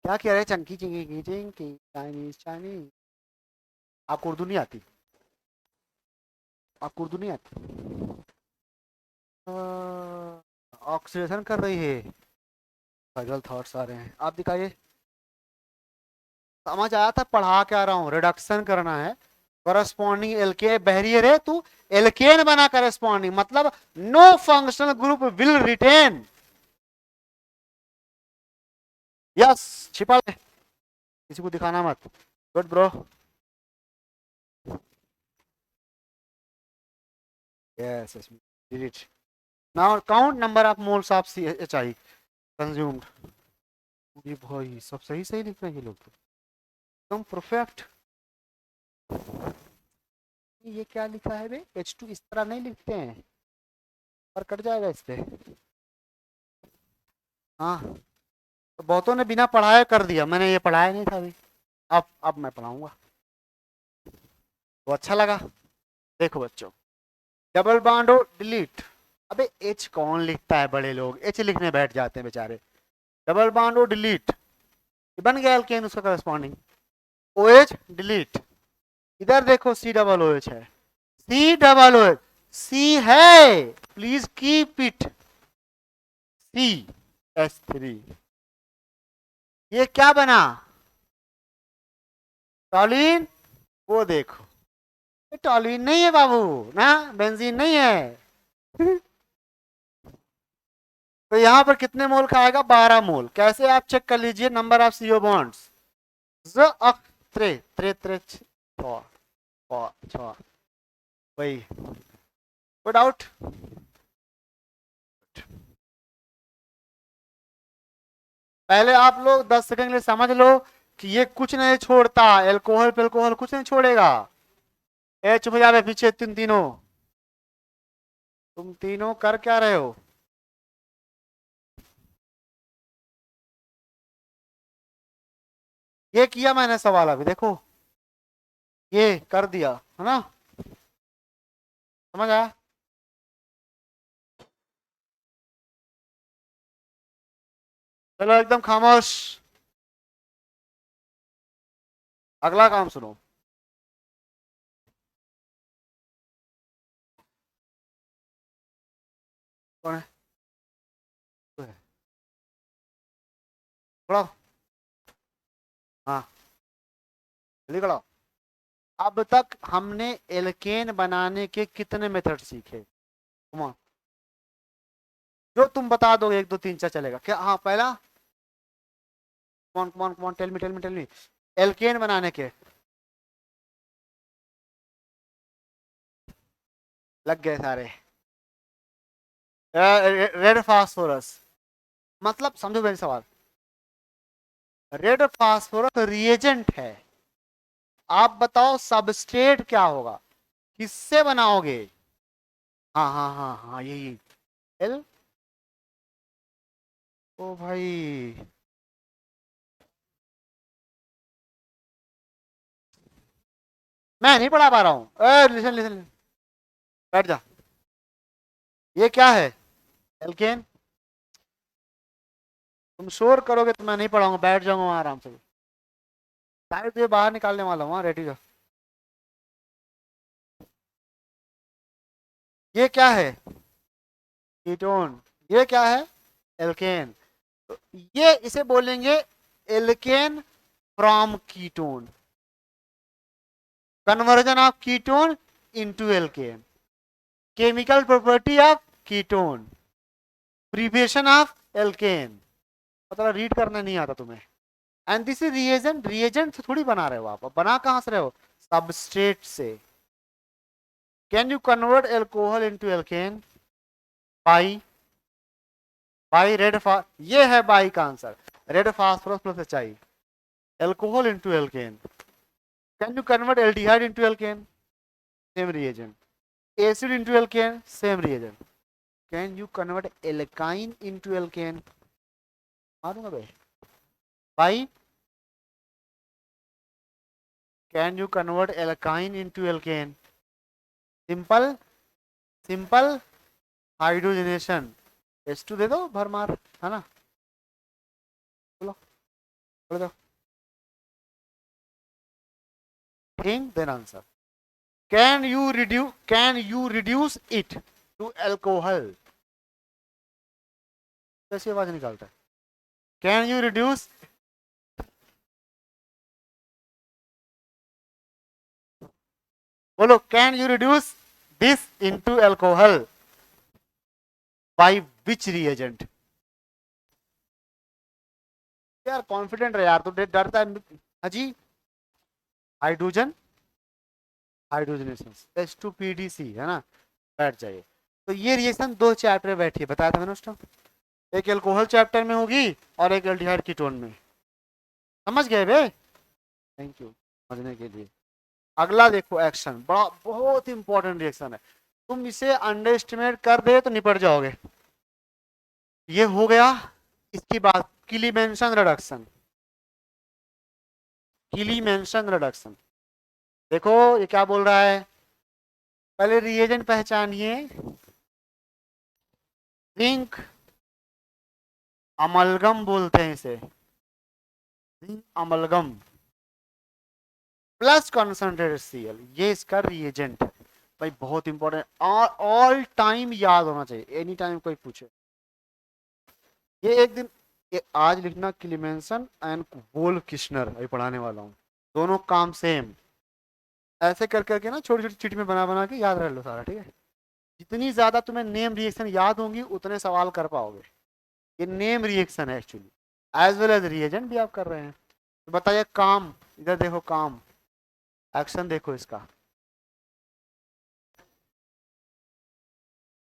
क्या कह रहे हैं चंकी चिंकी की चिंकी चाइनीज चाइनीज। आपको उर्दू नहीं आती। आपको उर्दू नहीं आती। ऑक्सीडेशन कर रही है। पैदल थॉट्स आ रहे हैं आप दिखाइए। समझ आया था पढ़ा क्या रहा हूँ रिडक्शन करना है। करस्पॉन्डिंग एल्के बहरी रे तू एल्केन बना करस्पॉन्डिंग मतलब no functional group will retain. Yes छिपा ले किसी को दिखाना मत। Good bro. Yes yes delete. Now count number of moles of CHI consumed. ये भाई सब सही सही लिख रहे हैं ये लोग तो एकदम परफेक्ट। ये क्या लिखा है बे H2 इस तरह नहीं लिखते हैं पर कट जाएगा इस पे। हाँ तो बहुतों ने बिना पढ़ाए कर दिया मैंने ये पढ़ाया नहीं था अभी। अब मैं पढ़ाऊंगा तो अच्छा लगा। देखो बच्चों डबल बॉन्ड हो डिलीट। अबे एच कौन लिखता है बड़े लोग एच लिखने बैठ जाते हैं बेचारे। डबल बॉन्ड हो डिलीट बन गया एल्केन उसका करस्पॉन्डिंग। OH delete. इधर देखो C OH है। C OH C है प्लीज कीप इट CH3। ये क्या बना टॉलिन। वो देखो ये टॉलिन नहीं है बाबू ना बेंजीन नहीं है। तो यहाँ पर कितने मोल खाएगा 12 मोल। कैसे आप चेक कर लीजिए नंबर ऑफ CO बॉन्ड्स ज अक त्रे त्रे त्रे छ वही कोई डाउट। पहले आप लोग 10 सेकंड के लिए समझ लो कि ये कुछ नहीं छोड़ता एल्कोहल पेल्कोहल कुछ नहीं छोड़ेगा। ए चुप जावे पीछे तुम तीनों कर क्या रहे हो। ये किया मैंने सवाल अभी देखो ये कर दिया है ना। समझ आया। चलो एकदम खामोश, अगला काम सुनो। कौन है? तो है। खड़ा हो। हाँ, जल्दी खड़ा हो। अब तक हमने एल्केन बनाने के कितने मेथड सीखे? कौन? जो तुम बता दो, एक दो तीन चार चलेगा क्या? हाँ, पहला। कौन कौन कौन? Tell me tell me tell me. Alkane बनाने के लग गए सारे। रेड फास्फोरस, मतलब समझो मेरे सवाल। रेड फास्फोरस रिएजेंट है। आप बताओ सबस्ट्रेट क्या होगा, किससे बनाओगे? हाँ हाँ हाँ हाँ, यही। एल। ओ भाई, मैं नहीं पढ़ा पा रहा हूँ। लिसन लिसन, बैठ जा। ये क्या है? एल्केन। तुम शोर करोगे तो मैं नहीं पढ़ाऊंगा, बैठ जाऊंगा वहां आराम से। शायद तुझे बाहर निकालने वाला हूँ, रेडी जा। ये क्या है? कीटोन। ये क्या है? एल्केन। तो ये इसे बोलेंगे alkane from ketone, conversion of ketone into alkane, chemical property of ketone, preparation of alkane. मतलब रीड करना नहीं आता तुम्हें। And this is reagent. Reagent से थोड़ी बना रहे हो आप, बना कहां से रहे हो? सबस्ट्रेट से। Can you convert alcohol into alkane? By, by red फा, ये है बाई का answer. Red phosphorus plus H, alcohol into alkane. Can you convert aldehyde into alkane? Same reagent. Acid into alkane? Same reagent. Can you convert alkyne into alkane? मारूंगा भाई। By, can you convert alkyne into alkane? Simple, simple hydrogenation. H2 दे दो भर मार, है ना? बोलो, बोलो दो। Think then answer. Can you reduce it to alcohol? कैसी आवाज निकालता है? Can you reduce? बोलो, can you reduce this into alcohol by which reagent? यार कॉन्फिडेंट रहे यार, तू डरता है। हाँ जी। हाइड्रोजन, हाइड्रोजनेशन, H2PDC, है ना? बैठ जाइए। तो ये रिएक्शन दो चैप्टर में बैठी है, बताया था मैंने उस टाइम। एक एल्कोहल चैप्टर में होगी और एक एल्डिहाइड कीटोन में। समझ गए बे? थैंक यू समझने के लिए। अगला देखो, एक्शन बड़ा बहुत इंपॉर्टेंट रिएक्शन है। तुम इसे अंडर एस्टिमेट कर दे तो निपट जाओगे। ये हो गया। इसकी बात किलीमेंशन रिडक्शन। किलीमेंशन रिडक्शन। देखो ये क्या बोल रहा है। पहले रिएजेंट पहचानिए। जिंक अमलगम बोलते हैं इसे, zinc amalgam plus concentrated Cl, ये इसका रिएजेंट है। भाई बहुत इंपॉर्टेंट, ऑल टाइम याद होना चाहिए, एनी टाइम कोई पूछे। ये एक दिन, ये आज लिखना क्लीमेंसन एंड वोल किश्नर, अभी पढ़ाने वाला हूँ। दोनों काम सेम। ऐसे कर करके ना छोटी छोटी चिट में बना बना के याद रख लो सारा, ठीक है? जितनी ज्यादा तुम्हें नेम रिएक्शन याद होंगी उतने सवाल कर पाओगे। ये नेम रिएक्शन है actually, as well as reagent भी आप कर रहे हैं। तो बताइए काम, इधर देखो काम, एक्शन देखो इसका।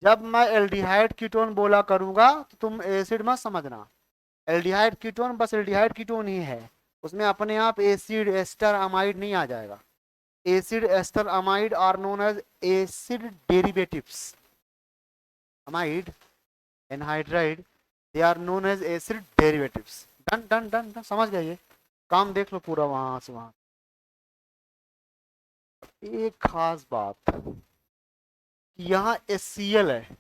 जब मैं एल्डिहाइड कीटोन बोला करूंगा तो तुम एसिड मत समझना। एल्डिहाइड कीटोन बस एल्डिहाइड कीटोन ही है, उसमें अपने आप एसिड एस्टर अमाइड नहीं आ जाएगा। Acid ester amide are known as acid derivatives. Amide, anhydride, they are known as acid derivatives. Done done done done, समझ गए? ये काम देख लो पूरा वहां से वहां। एक खास बात, यहाँ HCl है,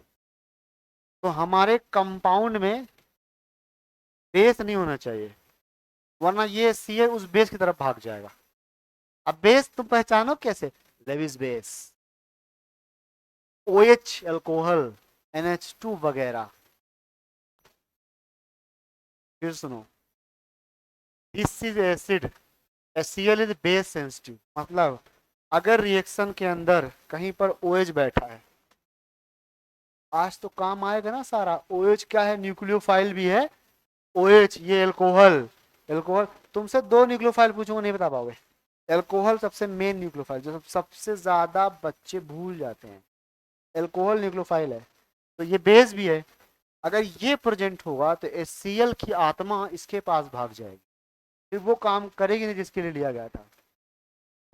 तो हमारे कंपाउंड में बेस नहीं होना चाहिए, वरना ये सी उस बेस की तरफ भाग जाएगा। अब बेस तुम पहचानो कैसे? Lewis base, OH alcohol, NH2 वगैरह। फिर सुनो, this is acid, HCl is base sensitive, मतलब अगर रिएक्शन के अंदर कहीं पर OH बैठा है, आज तो काम आएगा ना सारा। OH क्या है? न्यूक्लियोफाइल भी है। OH ये अल्कोहल, अल्कोहल तुमसे दो न्यूक्लियोफाइल पूछूंगा नहीं बता पाओगे। अल्कोहल सबसे मेन न्यूक्लियोफाइल, जो सबसे ज्यादा बच्चे भूल जाते हैं, अल्कोहल न्यूक्लियोफाइल है। तो ये बेस भी है। अगर ये प्रेजेंट होगा तो HCl की आत्मा इसके पास भाग जाएगी, फिर वो काम करेगी नहीं जिसके लिए लिया गया था।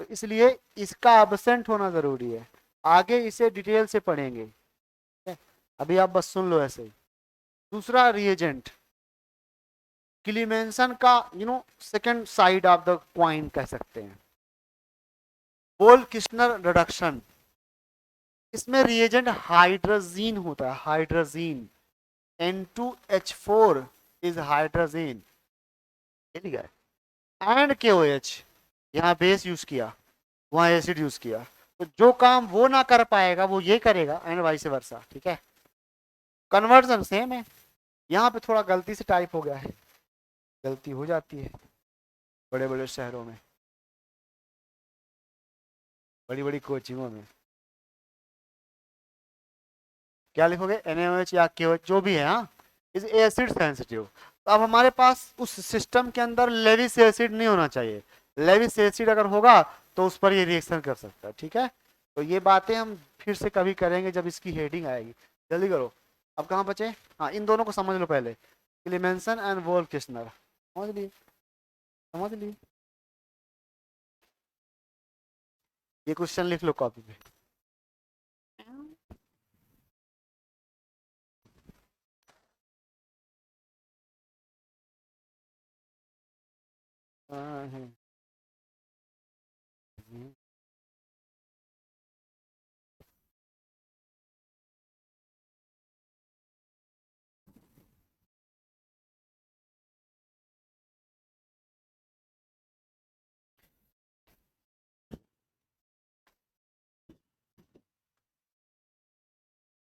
तो इसलिए इसका एब्सेंट होना जरूरी है। आगे इसे डिटेल से पढ़ेंगे, अभी आप बस सुन लो ऐसे ही। दूसरा रिएजेंट, क्लीमेंसन का second side of the coin कह सकते हैं, बोल किस्नर रिडक्शन। इसमें रिएजेंट हाइड्रोजीन होता है, हाइड्रोजीन, N2H4 इज हाइड्रोजीन, ठीक है। एंड KOH, यहाँ बेस यूज किया, वहां एसिड यूज किया, तो जो काम वो ना कर पाएगा वो ये करेगा, एंड वाइस वर्सा, ठीक है। कन्वर्जन सेम है, यहाँ पे थोड़ा गलती से टाइप हो गया है, गलती हो जाती है बड़े बड़े शहरों में, बड़ी बड़ी कोचिंगों में। क्या लिखोगे? NaOH या KOH जो भी है, हाँ, इज एसिड सेंसिटिव। तो अब हमारे पास उस सिस्टम के अंदर लेविस एसिड नहीं होना चाहिए। लेविस एसिड अगर होगा तो उस पर ये रिएक्शन कर सकता है, ठीक है। तो ये बातें हम फिर से कभी करेंगे जब इसकी हेडिंग आएगी। जल्दी करो, अब कहाँ बचे? हाँ, इन दोनों को समझ लो पहले, क्लीमेंसन एंड वोल्फ किस्नर, समझ लिए? समझ लिए? ये क्वेश्चन लिख लो कॉपी पे।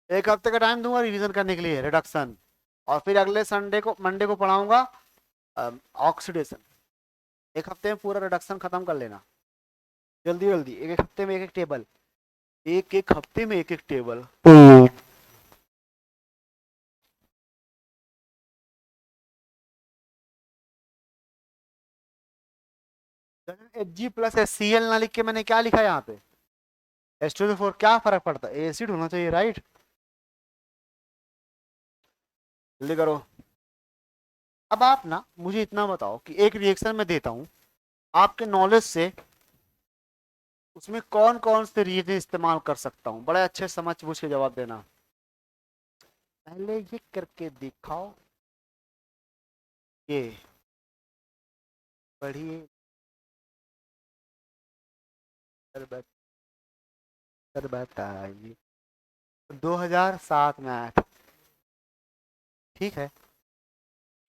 एक हफ्ते का टाइम दूंगा रिवीजन करने के लिए, रिडक्शन, और फिर अगले संडे को, मंडे को पढ़ाऊंगा ऑक्सीडेशन। एक हफ्ते में पूरा रिडक्शन खत्म कर लेना, जल्दी जल्दी, एक एक हफ्ते में एक एक टेबल, एक एक हफ्ते में एक एक टेबल। Hg+HCl ना लिख के मैंने क्या लिखा यहाँ पे? H2O4, क्या फर्क पड़ता है? एसिड होना चाहिए, राइट? जल्दी करो। अब आप ना मुझे इतना बताओ कि एक रिएक्शन में देता हूँ, आपके नॉलेज से उसमें कौन कौन से रिएजेंट इस्तेमाल कर सकता हूँ, बड़े अच्छे समझ बूझ के जवाब देना। पहले ये करके दिखाओ, ये पढ़िए, सर बताइए। 2007 में आया था, ठीक है,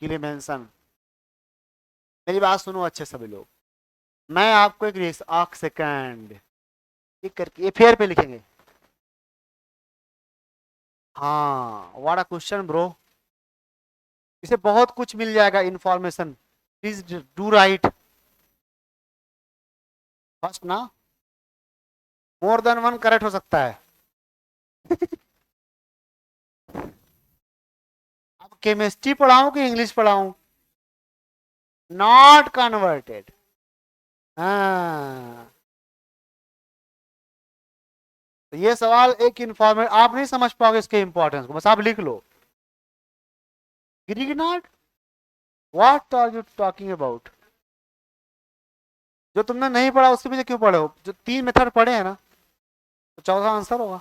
क्लीमेंसन। मेरी बात सुनो अच्छे सभी लोग, मैं आपको एक रिएक्शन, आख सेकंड, ये करके ये फेयर पे लिखेंगे। हाँ, व्हाट अ क्वेश्चन ब्रो, इसे बहुत कुछ मिल जाएगा information, please do right first ना, मोर देन वन करेक्ट हो सकता है। अब केमिस्ट्री पढ़ाऊं कि इंग्लिश पढ़ाऊं? Not converted. हाँ, तो ये सवाल एक इंफॉर्मेट, आप नहीं समझ पाओगे इसके इंपॉर्टेंस को, बस आप लिख लो। Grignard, what are you talking about? जो तुमने नहीं पढ़ा उसके पीछे क्यों पढ़े हो? जो तीन मेथड पढ़े हैं ना, तो चौथा आंसर होगा।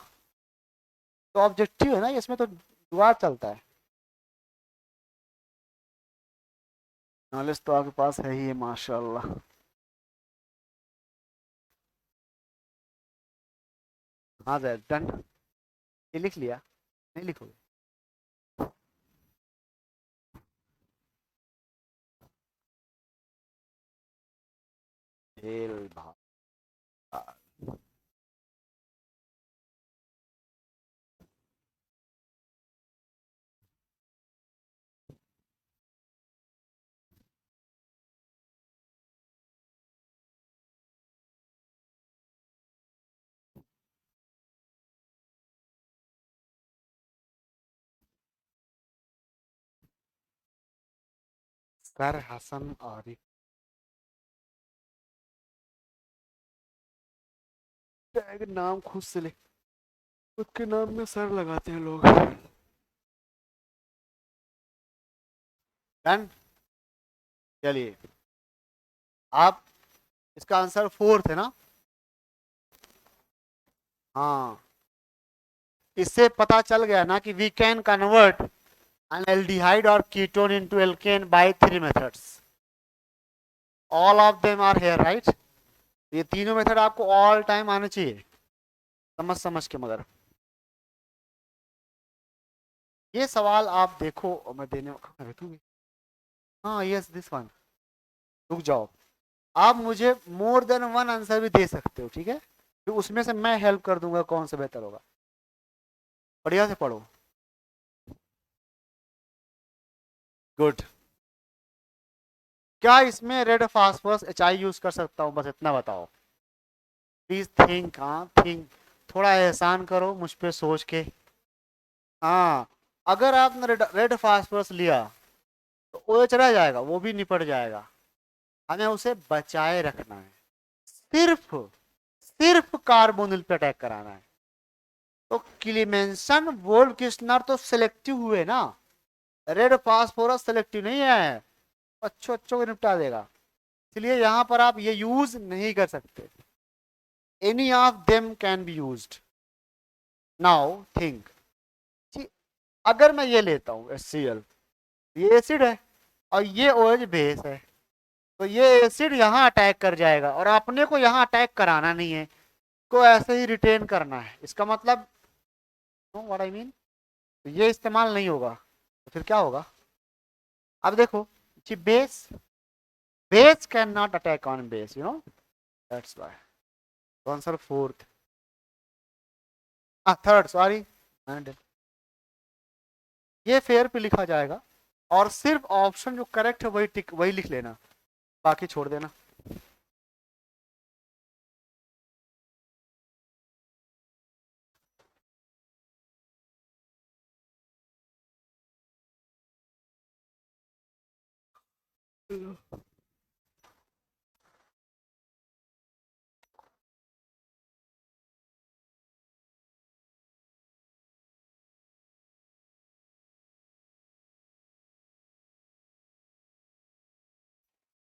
तो ऑब्जेक्टिव है ना, इसमें तो जुगाड़ चलता है। नॉलेज तो आपके पास है ही है, माशाल्लाह। हाँ सर, डन। ये लिख लिया? नहीं लिखोगे? जेल भाग। सर हसन आरिफ, टैग नाम खुद से लिख, खुद के नाम में सर लगाते हैं लोग। डन। चलिए, आप इसका आंसर फोर्थ है ना? हाँ, इससे पता चल गया ना कि we can convert an aldehyde और ketone into alkane by 3 methods. All of them are here, right? ये तीनों मेथड आपको ऑल टाइम आने चाहिए, समझ समझ के। मगर ये सवाल आप देखो, मैं देने रखूंगी। हाँ, यस दिस वन। रुक जाओ, आप मुझे मोर देन वन आंसर भी दे सकते हो, ठीक है? तो उसमें से मैं हेल्प कर दूंगा कौन सा बेहतर होगा। बढ़िया से पढ़ो। गुड। क्या इसमें रेड फास्फोरस HI यूज कर सकता हूँ? बस इतना बताओ। प्लीज थिंक, हाँ थिंक, थोड़ा एहसान करो मुझ पे सोच के। हाँ, अगर आपने रेड फास्फोरस लिया तो OH रह जाएगा, वो भी निपट जाएगा। हमें उसे बचाए रखना है, सिर्फ सिर्फ कार्बोनिल पे अटैक कराना है। तो क्लीमेंसन वोल्फ किस्नर तो सिलेक्टिव हुए ना, रेड फास्फोरस सिलेक्टिव नहीं है, अच्छो अच्छो को निपटा देगा। इसलिए यहां पर आप ये यूज नहीं कर सकते। Any of them can be used. Now think, अगर मैं ये लेता हूं HCl, ये एसिड है और ये OH बेस है, तो ये एसिड यहाँ अटैक कर जाएगा और अपने को यहाँ अटैक कराना नहीं है, को ऐसे ही रिटेन करना है। इसका मतलब, व्हाट आई मीन, ये इस्तेमाल नहीं होगा तो फिर क्या होगा? अब देखो कि base can not attack on base, that's why answer fourth, third sorry. ये फेयर पे लिखा जाएगा और सिर्फ ऑप्शन जो करेक्ट है वही टिक, वही लिख लेना, बाकी छोड़ देना।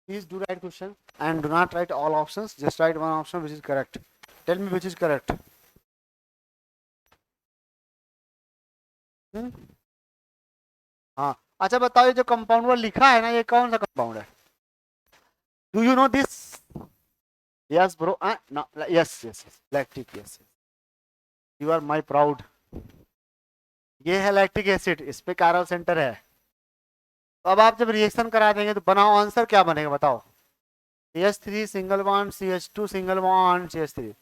Please do write question and do not write all options. Just write one option which is correct. Tell me which is correct. Hmm? हाँ, अच्छा बताओ, ये जो कंपाउंड वर्ड लिखा है ना, ये कौन सा कंपाउंड है? Do you know this? Yes bro, no, yes yes lactic, yes, you are my proud. ये है लैक्टिक एसिड, इस पे कैरल सेंटर है। तो अब आप जब रिएक्शन करा देंगे तो बनाओ, आंसर क्या बनेगा बताओ? CH3 single bond, CH2 single bond, CH3।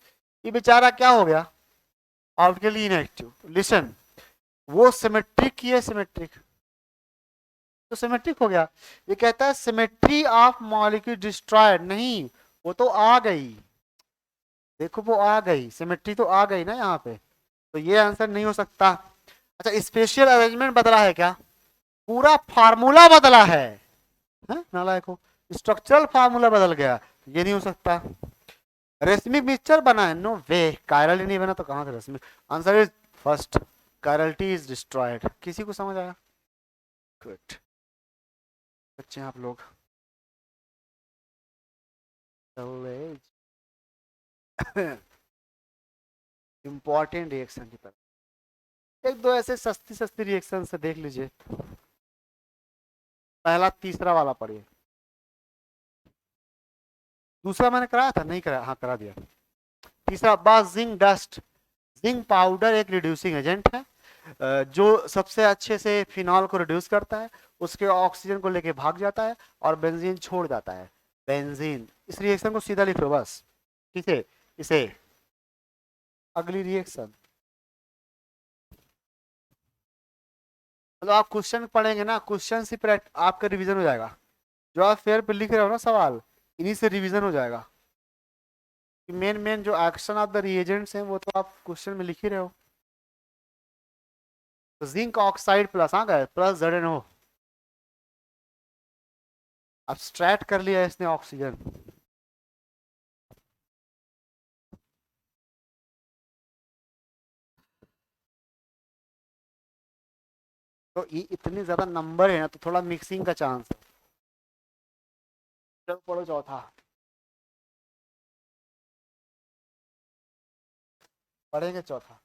ये बेचारा क्या हो गया? Optically inactive. लिसन, वो सिमेट्रिक की है, सिमेट्रिक तो सिमेट्रिक हो गया। ये कहता है सिमेट्री ऑफ मॉलिक्यूल डिस्ट्रॉयड, नहीं, वो तो आ गई, देखो वो आ गई, सिमेट्री तो आ गई ना यहाँ पे, तो ये आंसर नहीं हो सकता। अच्छा, स्पेशल अरेंजमेंट बदला है क्या? पूरा फार्मूला बदला है, नालायक हो, स्ट्रक्चरल फार्मूला बदल गया, ये नहीं हो सकता। रेशमिक मिक्सचर बना है, नो वे, कायरल ही नहीं बना तो कहां से racemic? Answer is first, chirality is destroyed. किसी को समझ आया? गुड बच्चे हैं आप लोग। इंपॉर्टेंट रिएक्शन की तरह एक दो ऐसे सस्ती सस्ती रिएक्शन से देख लीजिए। पहला तीसरा वाला पढ़िए। दूसरा मैंने कराया था, नहीं कराया? हाँ करा दिया। तीसरा बस जिंक डस्ट। जिंक पाउडर एक रिड्यूसिंग एजेंट है, जो सबसे अच्छे से फिनॉल को रिड्यूस करता है, उसके ऑक्सीजन को लेके भाग जाता है और बेंजीन छोड़ जाता है। बेंजीन। इस रिएक्शन को सीधा लिख लो बस। किसे? इसे। अगली रिएक्शन, मतलब आप क्वेश्चन पढ़ेंगे ना, क्वेश्चन से आपका रिवीजन हो जाएगा। जो आप फेयर पे लिख रहे हो ना सवाल, इन्हीं से रिवीजन हो जाएगा। मेन मेन जो एक्शन ऑफ द रिएजेंट्स हैं वो तो आप क्वेश्चन में लिख ही रहे हो। तो जिंक ऑक्साइड प्लस, हाँ गए प्लस ZnO, अब्स्ट्रैक्ट कर लिया इसने ऑक्सीजन। तो ये इतने ज्यादा नंबर है ना, तो थोड़ा मिक्सिंग का चांस है। चलो पढ़ो चौथा। पढ़ेंगे चौथा।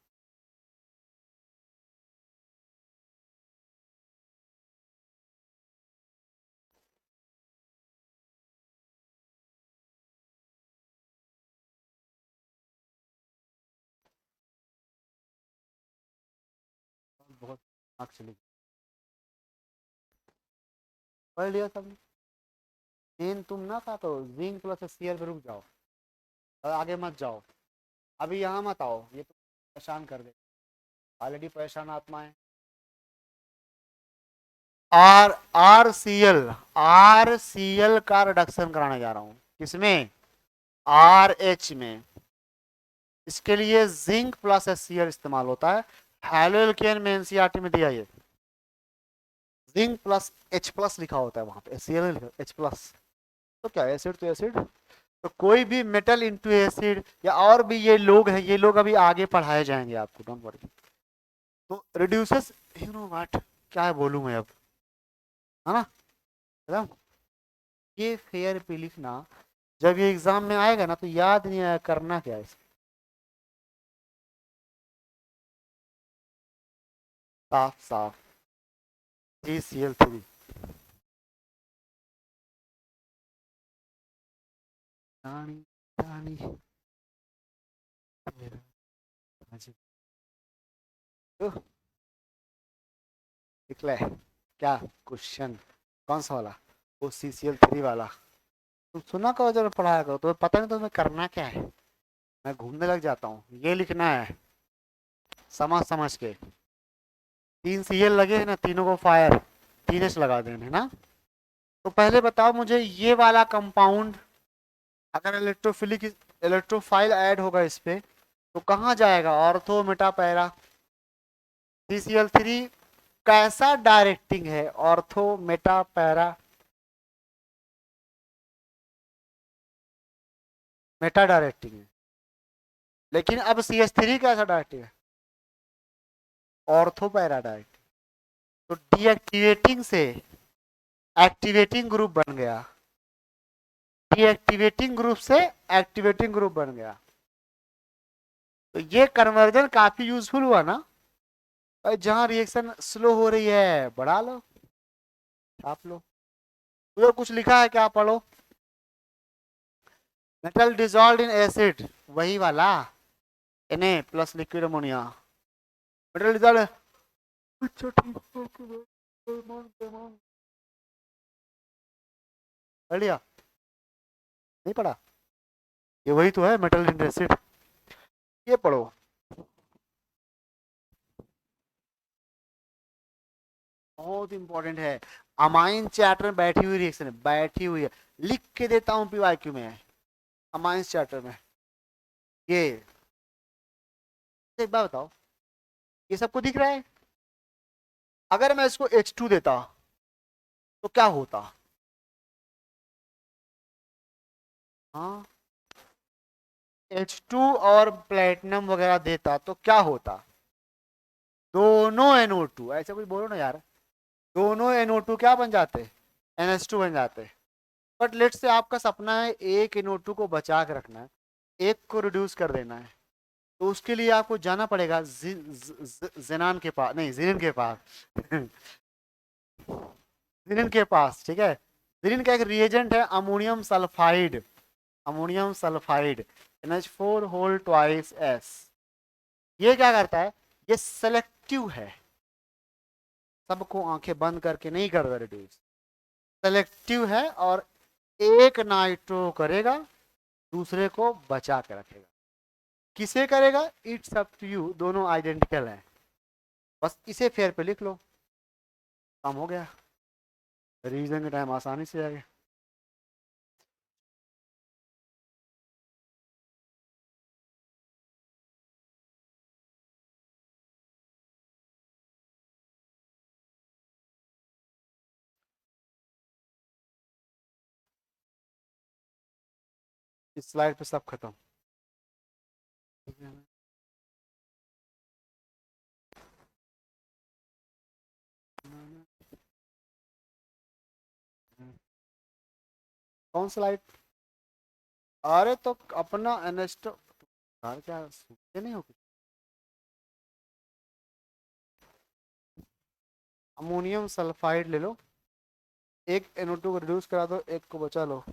बहुत दिमाग चली। पढ़ लिया सबने? मेन तुम ना था तो जिंक प्लस Cl पे रुक जाओ और आगे मत जाओ। अभी यहाँ मत आओ, ये तो परेशान कर दे, ऑलरेडी परेशान आत्मा है। आर सी एल का रिडक्शन कराने जा रहा हूँ। किसमें? RH में। इसके लिए जिंक प्लस HCl इस्तेमाल होता है। हैलोएल्केन में एनसीईआरटी में दिया ये जिंक प्लस H+ लिखा होता है, वहां पे HCl H+। तो क्या एसिड तो एसिड। तो कोई भी मेटल इनटू एसिड या और भी ये लोग हैं, ये लोग अभी आगे पढ़ाए जाएंगे आपको, डोंट वरी। तो रिड्यूसेस, यू नो व्हाट, क्या बोलूं मैं अब, है ना, एकदम। ये फेयर पे लिखना, जब ये एग्जाम में आएगा ना तो याद नहीं आया करना क्या है इसका। साफ साफ GCl3। रानी रानी मेरा राजी। ओह, निकला है क्या क्वेश्चन? कौन सा वाला? वो CCl3 वाला। तुम सुना करो जब पढ़ाया करो, तो पता नहीं तुम्हें करना क्या है। मैं घूमने लग जाता हूँ, ये लिखना है समझ समझ के। 3 Cl लगे हैं ना, तीनों को फायर, 3H लगा देना है ना। तो पहले बताओ मुझे, ये वाला कंपाउंड अगर इलेक्ट्रोफिलिक इलेक्ट्रोफाइल ऐड होगा इस पे तो कहाँ जाएगा? Ortho Meta para. CCl3 कैसा डायरेक्टिंग है? Ortho Meta para Meta directing है। लेकिन अब CH3 कैसा डायरेक्टिंग है? Ortho para directing. तो डीएक्टिवेटिंग से एक्टिवेटिंग ग्रुप बन गया, डीएक्टिवेटिंग ग्रुप से एक्टिवेटिंग ग्रुप बन गया। तो ये कन्वर्जन काफी यूजफुल हुआ ना। और जहां रिएक्शन स्लो हो रही है बढ़ा लो, छाप लो। उधर कुछ लिखा है क्या? पढ़ो। मेटल डिजॉल्व इन एसिड, वही वाला Na plus liquid ammonia. Metal dissolve. अच्छा ठीक है, पढ़ लिया? नहीं पढ़ा? ये वही तो है मेटल इन एसिड, ये पढ़ो। बहुत इंपॉर्टेंट है। अमाइन चैप्टर में बैठी हुई रिएक्शन है, बैठी हुई है, लिख के देता हूँ PYQ में। अमाइन चैप्टर में ये, एक बार बताओ, ये सबको दिख रहा है? अगर मैं इसको H2 देता तो क्या होता? हाँ, H2 और प्लेटिनम वगैरह देता तो क्या होता? दोनों NO2, ऐसे कुछ बोलो ना यार, दोनों NO2 क्या बन जाते? NH2 बन जाते। बट लेट से आपका सपना है एक NO2 को बचा के रखना है, एक को रिड्यूस कर देना है। तो उसके लिए आपको जाना पड़ेगा जेनान के पास, नहीं जिनिन के पास जिनिन के पास, ठीक है। जिनिन का एक रिएजेंट है ammonium sulphide, ammonium sulphide NH4 whole twice S। ये क्या करता है? ये सेलेक्टिव है, सबको आंखें बंद करके नहीं करता रिड्यूस, सेलेक्टिव है। और एक नाइट्रो करेगा, दूसरे को बचा के रखेगा। किसे करेगा? इट्स अप टू यू, दोनों आइडेंटिकल हैं। बस इसे फेयर पे लिख लो, काम हो गया। रिवीजन के टाइम आसानी से आ गया। इस स्लाइड पे सब खत्म। कौन स्लाइड? अरे तो अपना एनेस्टो यार, क्या सुनते नहीं हो कुछ? अमोनियम सल्फाइड ले लो, एक NO2 को रिड्यूस करा दो, एक को बचा लो।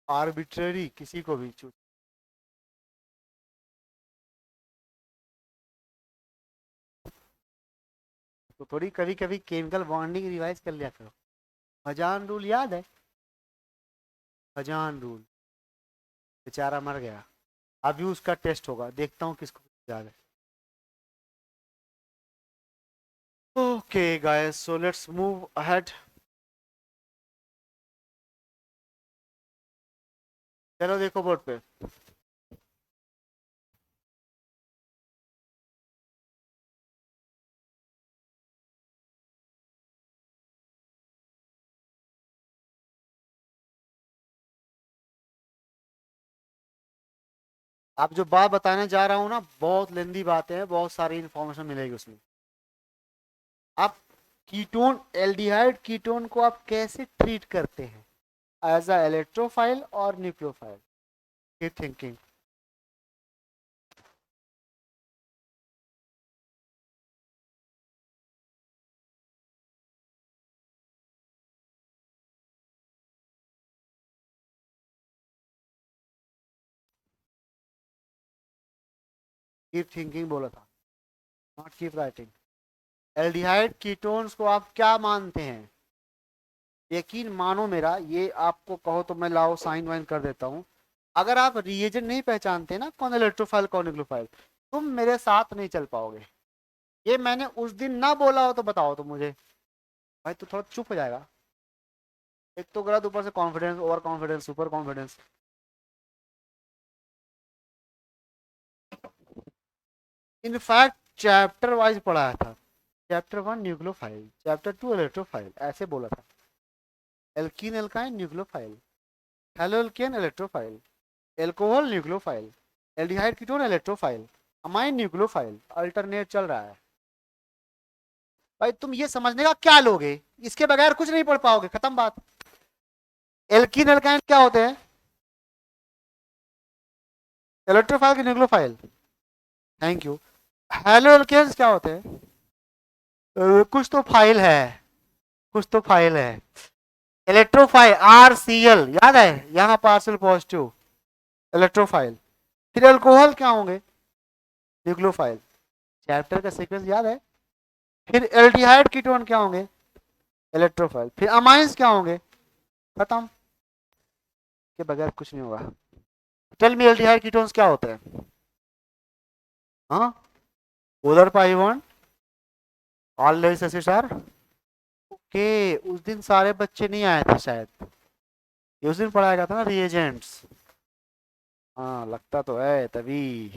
आर्बिट्रेरी किसी को भी चूज। तो थोड़ी कभी कभी केमिकल बॉन्डिंग रिवाइज कर लिया करो। हजान रूल याद है? हजान रूल, बेचारा मर गया। अभी उसका टेस्ट होगा, देखता हूँ किसको याद है। Okay guys, so let's move ahead. चलो देखो बोर्ड पे। आप जो बात बताने जा रहा हूँ ना, बहुत लेंदी बातें हैं, बहुत सारी इंफॉर्मेशन मिलेगी उसमें। आप कीटोन, एल्डिहाइड कीटोन को आप कैसे ट्रीट करते हैं, एज अ इलेक्ट्रोफाइल और nucleophile? Keep thinking. Keep thinking बोला था, not keep writing. Aldehyde ketones को आप क्या मानते हैं? यकीन मानो मेरा, ये आपको कहो तो मैं लाओ साइन वाइन कर देता हूँ। अगर आप रिएजेंट नहीं पहचानते ना, कौन इलेक्ट्रोफाइल कौन न्यूक्लियोफाइल, तुम मेरे साथ नहीं चल पाओगे। ये मैंने उस दिन ना बोला हो तो बताओ तो मुझे, भाई तो थोड़ा चुप हो जाएगा। एक तो गलत, ऊपर से confidence, over confidence, super confidence. In fact chapter wise पढ़ाया था। चैप्टर 1 न्यूक्लियोफाइल, चैप्टर 2 इलेक्ट्रोफाइल, ऐसे बोला था। Alkene alkyne nucleophile, halo alkane electrophile, alcohol nucleophile, aldehyde ketone electrophile, amine nucleophile, alternate चल रहा है। भाई तुम ये समझने का क्या लोगे, इसके बगैर कुछ नहीं पढ़ पाओगे, खत्म बात। एल्कीन एल्काइन क्या होते हैं? इलेक्ट्रोफाइल की nucleophile. Thank you. Hello alkenes क्या होते हैं? कुछ तो फाइल है, कुछ तो फाइल है। इलेक्ट्रोफाइल RCl याद है, यहाँ पार्सल पॉजिटिव, इलेक्ट्रोफाइल। फिर अल्कोहल क्या होंगे? न्यूक्लियोफाइल। चैप्टर का सीक्वेंस याद है? फिर एल्डिहाइड कीटोन क्या होंगे? इलेक्ट्रोफाइल। फिर अमाइंस क्या होंगे? खत्म, के बगैर कुछ नहीं होगा। टेल मी एल्डिहाइड कीटोन्स क्या होते हैं? हाँ, उधर पाई वन ऑल एसिड। ओके, उस दिन सारे बच्चे नहीं आए थे शायद, ये उस दिन पढ़ाया गया था ना रिएजेंट्स। हाँ लगता तो है तभी।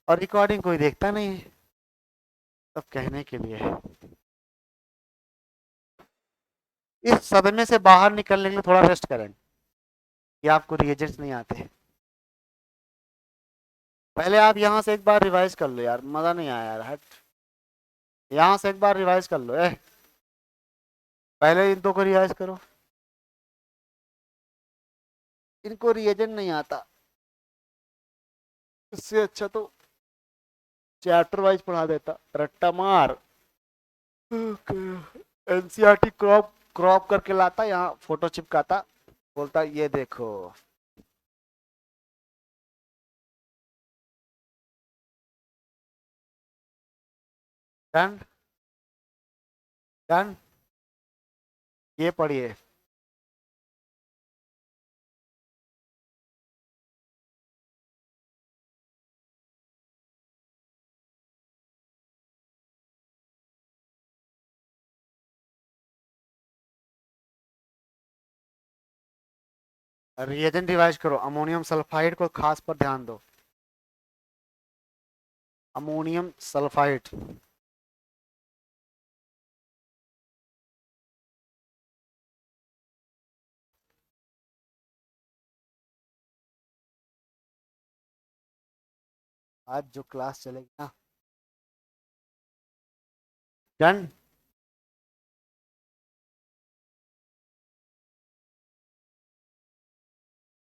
और रिकॉर्डिंग कोई देखता नहीं है, सब कहने के लिए है। इस सदमे से बाहर निकलने के लिए थोड़ा रेस्ट करें, कि आपको रिएजेंट्स नहीं आते। पहले आप यहाँ से एक बार रिवाइज कर लो यार, मजा नहीं आया यार, हट। यहाँ से एक बार रिवाइज कर लो। पहले इन दो को रिवाइज करो। इनको रिएजेंट नहीं आता, इससे अच्छा तो चैप्टर वाइज पढ़ा देता, रट्टा मार। NCERT क्रॉप क्रॉप करके लाता, यहाँ फोटो चिपकाता, बोलता ये देखो। Done, done. ये पढ़िए। रिएजेंट रिवाइज करो, अमोनियम सल्फाइड को खास पर ध्यान दो, अमोनियम सल्फाइड। आज जो क्लास चलेगी ना, डन।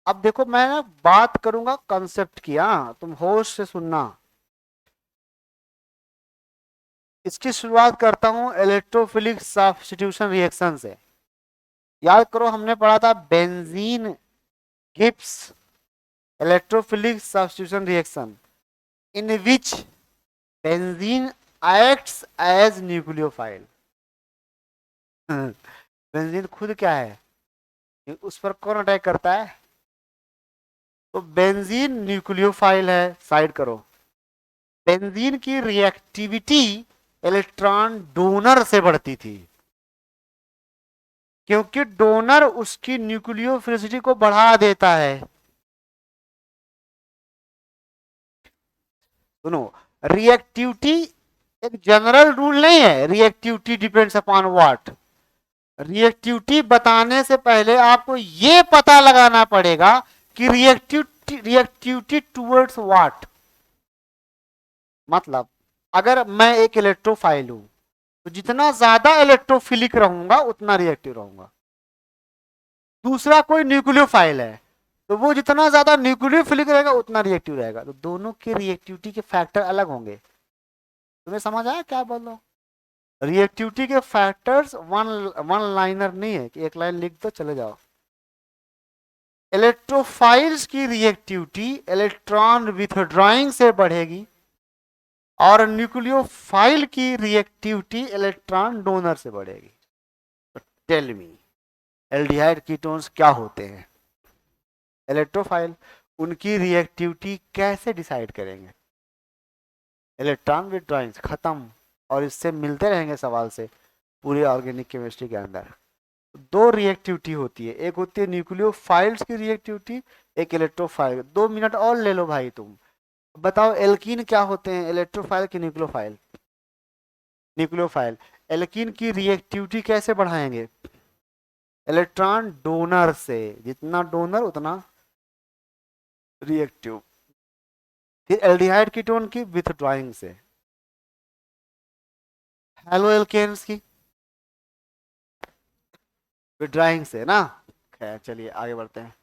अब देखो मैं ना बात करूंगा कंसेप्ट की, हाँ तुम होश से सुनना। इसकी शुरुआत करता हूं इलेक्ट्रोफिलिक सब्स्टिट्यूशन रिएक्शन से। याद करो हमने पढ़ा था benzene gives electrophilic substitution reaction, in which benzene acts as nucleophile. Benzene खुद क्या है, उस पर कौन अटैक करता है, तो बेंजीन न्यूक्लियोफाइल है, साइड करो। बेंजीन की रिएक्टिविटी इलेक्ट्रॉन डोनर से बढ़ती थी, क्योंकि डोनर उसकी न्यूक्लियोफिलिसिटी को बढ़ा देता है। सुनो, रिएक्टिविटी एक जनरल रूल नहीं है, reactivity depends upon what. Reactivity बताने से पहले आपको यह पता लगाना पड़ेगा कि रिएक्टिविटी टुवर्ड्स व्हाट। मतलब अगर मैं एक इलेक्ट्रोफाइल हूं तो जितना ज्यादा इलेक्ट्रोफिलिक रहूंगा उतना रिएक्टिव रहूंगा। दूसरा कोई न्यूक्लियोफाइल है तो वो जितना ज्यादा न्यूक्लियोफिलिक रहेगा उतना रिएक्टिव रहेगा, तो दोनों के रिएक्टिविटी के फैक्टर अलग होंगे। तुम्हें समझ आया क्या बोल रहा हूं? रिएक्टिविटी के फैक्टर्स वन वन लाइनर नहीं है कि एक लाइन लिख दो चले जाओ। इलेक्ट्रोफाइल्स की रिएक्टिविटी इलेक्ट्रॉन विथड्रॉइंग से बढ़ेगी और न्यूक्लियोफाइल की रिएक्टिविटी इलेक्ट्रॉन डोनर से बढ़ेगी। तो टेल मी, एल्डिहाइड कीटोन्स क्या होते हैं? इलेक्ट्रोफाइल। उनकी रिएक्टिविटी कैसे डिसाइड करेंगे? इलेक्ट्रॉन विथड्रॉइंग खत्म, और इससे मिलते रहेंगे सवाल से पूरी ऑर्गेनिक केमिस्ट्री के अंदर। दो रिएक्टिविटी होती है, एक होती है न्यूक्लियोफाइल्स की रिएक्टिविटी, एक इलेक्ट्रोफाइल। 2 मिनट और ले लो भाई तुम। बताओ एल्कीन क्या होते हैं, इलेक्ट्रोफाइल की न्यूक्लियोफाइल? न्यूक्लियोफाइल। एल्कीन की रिएक्टिविटी कैसे बढ़ाएंगे? इलेक्ट्रॉन डोनर से, जितना डोनर उतना रिएक्टिव। फिर एल्डिहाइड कीटोन की विथड्रॉइंग से, हेलो एल्केन्स की विथड्रॉइंग से ना। खैर चलिए आगे बढ़ते हैं।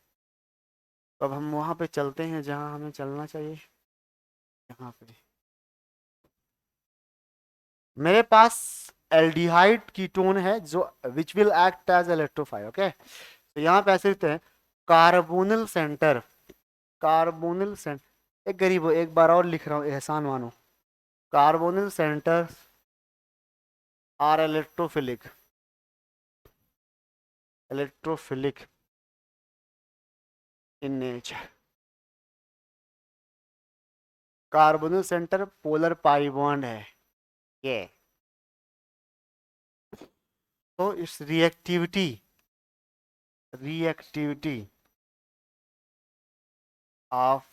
तो अब हम वहां पे चलते हैं जहां हमें चलना चाहिए। यहाँ पे मेरे पास एल्डिहाइड कीटोन है जो which will act as electrophile. Okay, तो यहाँ पे ऐसे लिखते हैं कार्बोनिल सेंटर। कार्बोनिल सेंटर, एक गरीब हो, एक बार और लिख रहा हूँ, एहसान मानो। Carbonyl centre are electrophilic, electrophilic in nature. Carbonyl centre polar pi bond है ये। तो इस reactivity, reactivity of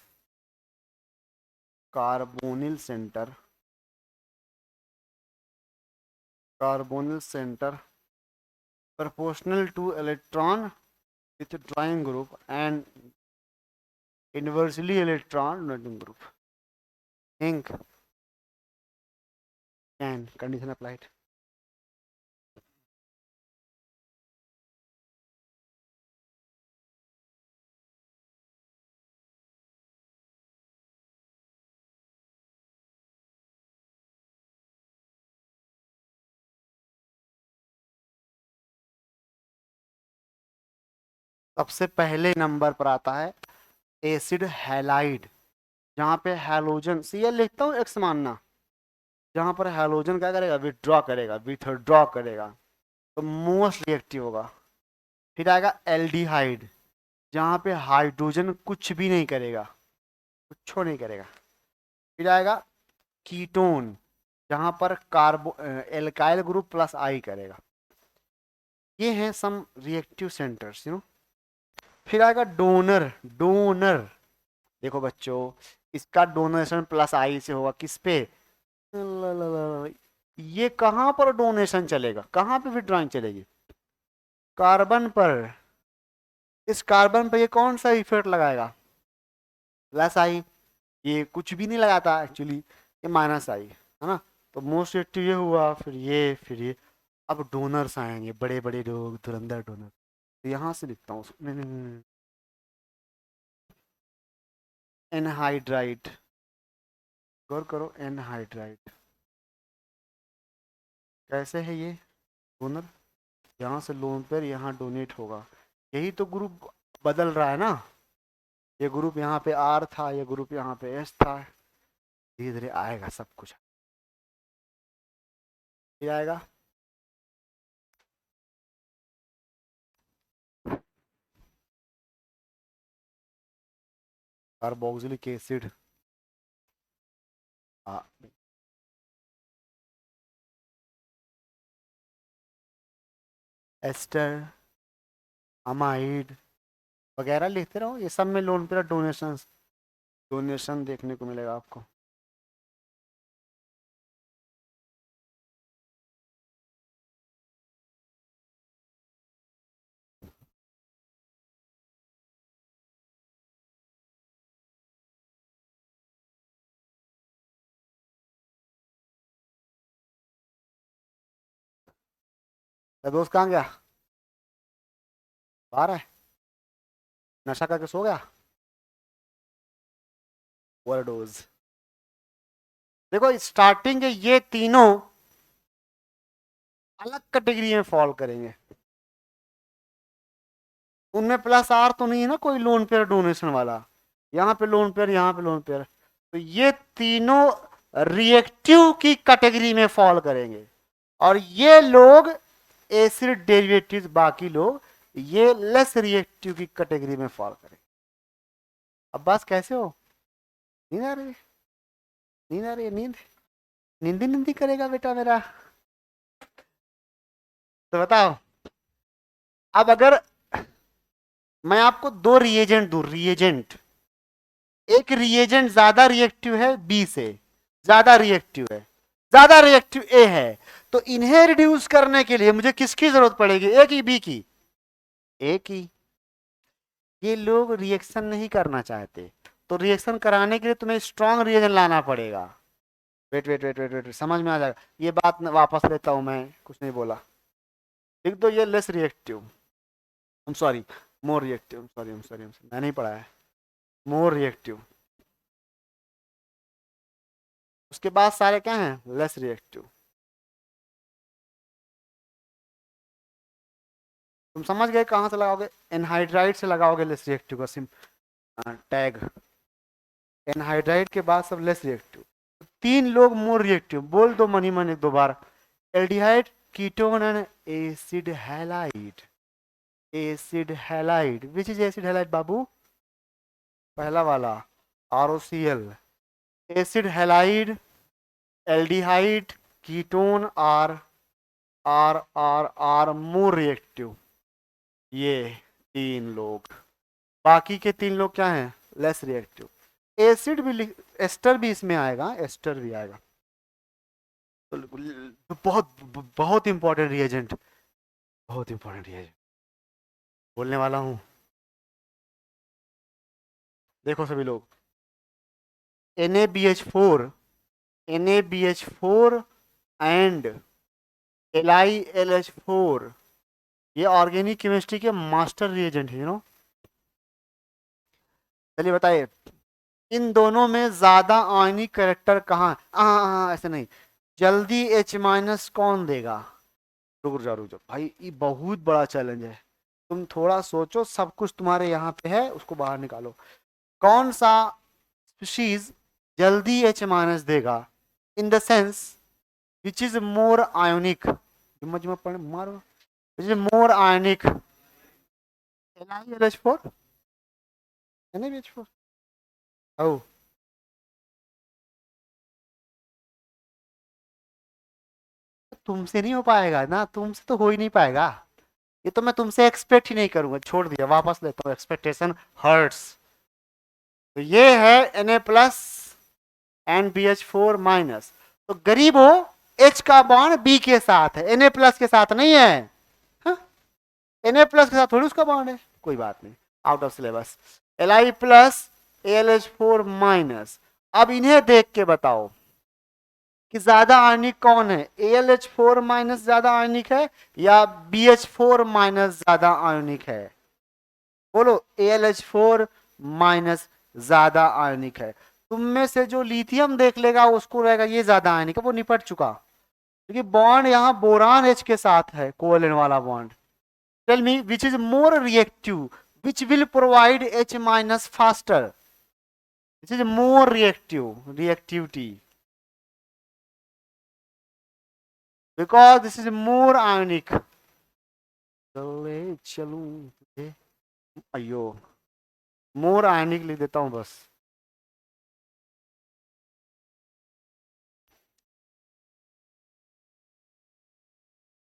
carbonyl centre, carbonyl centre proportional to electron withdrawing group and inversely electron donating group. Think can condition applied. सबसे पहले number पर आता है acid halide, जहां पे हैलोजन, सी लिखता हूँ एक्स मानना, जहां पर हैलोजन क्या करेगा, विथड्रॉ करेगा, विथड्रॉ करेगा, तो मोस्ट रिएक्टिव होगा। फिर आएगा एल्डिहाइड, जहां पे हाइड्रोजन कुछ भी नहीं करेगा, कुछ नहीं करेगा। फिर आएगा कीटोन, जहां पर कार्बो एल्काइल ग्रुप प्लस आई करेगा। ये हैं सम रिएक्टिव सेंटर्स, यू नो। फिर आएगा डोनर। डोनर देखो बच्चों, इसका डोनेशन प्लस आई से होगा किस पे, ये कहां पर डोनेशन चलेगा, कहां पे विड्रॉइंग चलेगी, कार्बन पर। इस कार्बन पर ये कौन सा इफेक्ट लगाएगा, प्लस आई। ये कुछ भी नहीं लगाता एक्चुअली, ये माइनस आई है ना। तो मोस्ट एक्टिव ये हुआ, फिर ये, फिर ये। अब डोनर्स आएंगे, बड़े बड़े लोग, धुरंधर डोनर। तो यहाँ से लिखता हूँ, एनहाइड्राइड, गौर करो, एनहाइड्राइड कैसे है ये डोनर, यहाँ से लोन पर यहाँ डोनेट होगा। यही तो ग्रुप बदल रहा है ना, ये ग्रुप यहाँ पे आर था, ये ग्रुप यहाँ पे एस था। धीरे धीरे आएगा सब कुछ, फिर आएगा। कार्बोक्सिलिक एसिड, एस्टर, अमाइड वगैरह लिखते रहो, ये सब में लोन पे डोनेशन, डोनेशन देखने को मिलेगा आपको। तो दोस्त कहाँ गया, बाहर है, नशा करके सो गया, ओवरडोज। देखो स्टार्टिंग के ये तीनों अलग कैटेगरी में फॉल करेंगे, उनमें प्लस आर तो नहीं है ना कोई लोन पेयर डोनेशन वाला, यहाँ पे लोन पेयर, यहाँ पे लोन पेयर। तो ये तीनों रिएक्टिव की कैटेगरी में फॉल करेंगे, और ये लोग एसिड डेरिवेटिव्स, बाकी लोग ये लेस रिएक्टिव की कैटेगरी में फॉल करेंगे। अब बस कैसे हो, नींद आ रही है, नींद आ रही है, नींद, नींदी नींदी करेगा बेटा मेरा। तो बताओ, अब अगर मैं आपको दो रिएजेंट दूं, रिएजेंट, एक रिएजेंट ज्यादा रिएक्टिव है बी से, ज्यादा रिएक्टिव है, ज्यादा रिएक्टिव ए है, तो इन्हें रिड्यूस करने के लिए मुझे किसकी जरूरत पड़ेगी, ए की बी की, ए की। ये लोग रिएक्शन नहीं करना चाहते, तो रिएक्शन कराने के लिए तुम्हें स्ट्रॉन्ग रिएजेंट लाना पड़ेगा। Wait wait wait wait wait, समझ में आ जाएगा, ये बात वापस लेता हूं मैं, कुछ नहीं बोला। लिख दो ये less reactive, sorry more reactive, sorry मैं नहीं पढ़ा है, मोर रिएक्टिव। उसके बाद सारे क्या हैं, लेस रिएक्टिव। तुम समझ गए कहां से लगाओगे, एनहाइड्राइड से लगाओगे लेस रिएक्टिव का सिम टैग, एनहाइड्राइड के बाद सब लेस रिएक्टिव। तीन लोग मोर रिएक्टिव, बोल दो मनी मन एक दो बार, aldehyde, ketone and acid halide. Acid halide, which is acid halide बाबू, पहला वाला ROCl। Acid halide, aldehyde, ketone are are are are more reactive, ये तीन लोग। बाकी के तीन लोग क्या हैं, लेस रिएक्टिव। एसिड भी एस्टर भी इसमें आएगा, एस्टर भी आएगा। तो बहुत बहुत इंपॉर्टेंट रिएजेंट, बहुत इंपॉर्टेंट रिएजेंट बोलने वाला हूं। देखो सभी लोग, NaBH4, NaBH4 एंड LiLH4, ये ऑर्गेनिक केमिस्ट्री के मास्टर रिएजेंट है, चलिए बताइए, इन दोनों में ज्यादा आयनिक करेक्टर कहाँ, ऐसे नहीं, जल्दी H- कौन देगा, रुक जाओ भाई, ये बहुत बड़ा चैलेंज है, तुम थोड़ा सोचो, सब कुछ तुम्हारे यहाँ पे है, उसको बाहर निकालो। कौन सा स्पीशीज जल्दी H- देगा, in the sense which is more ionic, मारो, विच is more ionic, LiLH4, NaBH4। ओ, तुमसे नहीं हो पाएगा ना, तुमसे तो हो ही नहीं पाएगा, ये तो मैं तुमसे एक्सपेक्ट ही नहीं करूंगा, छोड़ दिया, वापस लेता हूँ, एक्सपेक्टेशन हर्ट्स। तो ये है Na+ एंड BH4 माइनस। तो गरीब हो, H का बॉन्ड B के साथ है, Na+ के साथ नहीं है। हाँ? Na+ के साथ थोड़ी उसका बॉन्ड है, कोई बात नहीं, out of syllabus. Li+ AlH4 minus. अब इन्हें देख के बताओ कि ज्यादा आयनिक कौन है, AlH4 माइनस ज्यादा आयनिक है या BH4 माइनस ज्यादा आयनिक है? बोलो, AlH4 माइनस ज्यादा आयनिक है। तुम में से जो लिथियम देख लेगा उसको रहेगा ये ज्यादा आयनिक है, वो निपट चुका, क्योंकि बॉन्ड यहाँ बोरान H के साथ है, कोवैलेंट वाला bond. Tell me which is more reactive, which will provide H minus faster, this is more reactive, reactivity, because this is more ionic। चले चलूं तुझे, अयो, मोर आयनिक लिख देता हूं बस।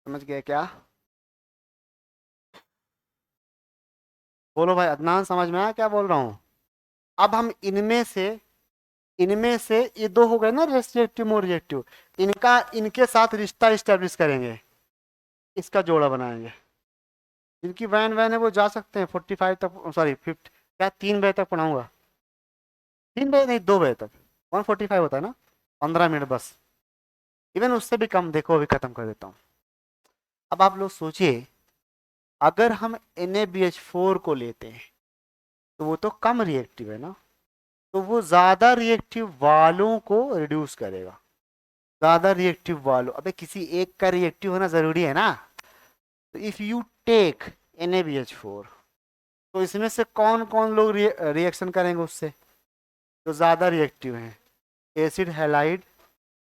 समझ गया क्या? बोलो भाई अदनान, समझ में आया क्या बोल रहा हूं? अब हम इनमें से ये दो हो गए ना, रिएक्टिव मोर रिएक्टिव, इनका इनके साथ रिश्ता स्टेब्लिश करेंगे, इसका जोड़ा बनाएंगे। जिनकी वैन वैन है वो जा सकते हैं 45 तक, सॉरी 50, क्या 3 बजे तक पढ़ाऊंगा? 3 बजे नहीं, 2 बजे तक। 1:45 होता है ना, 15 मिनट बस, इवन उससे भी कम, देखो अभी खत्म कर देता हूँ। अब आप लोग सोचिए, अगर हम NaBH4 को लेते हैं तो वो तो कम रिएक्टिव है ना, तो वो ज्यादा रिएक्टिव वालों को रिड्यूस करेगा। ज्यादा रिएक्टिव वालों, अबे किसी एक का रिएक्टिव होना जरूरी है ना। तो इफ यू टेक NaBH4, तो इसमें से कौन कौन लोग रिएक्शन करेंगे उससे, तो ज्यादा रिएक्टिव हैं? Acid halide,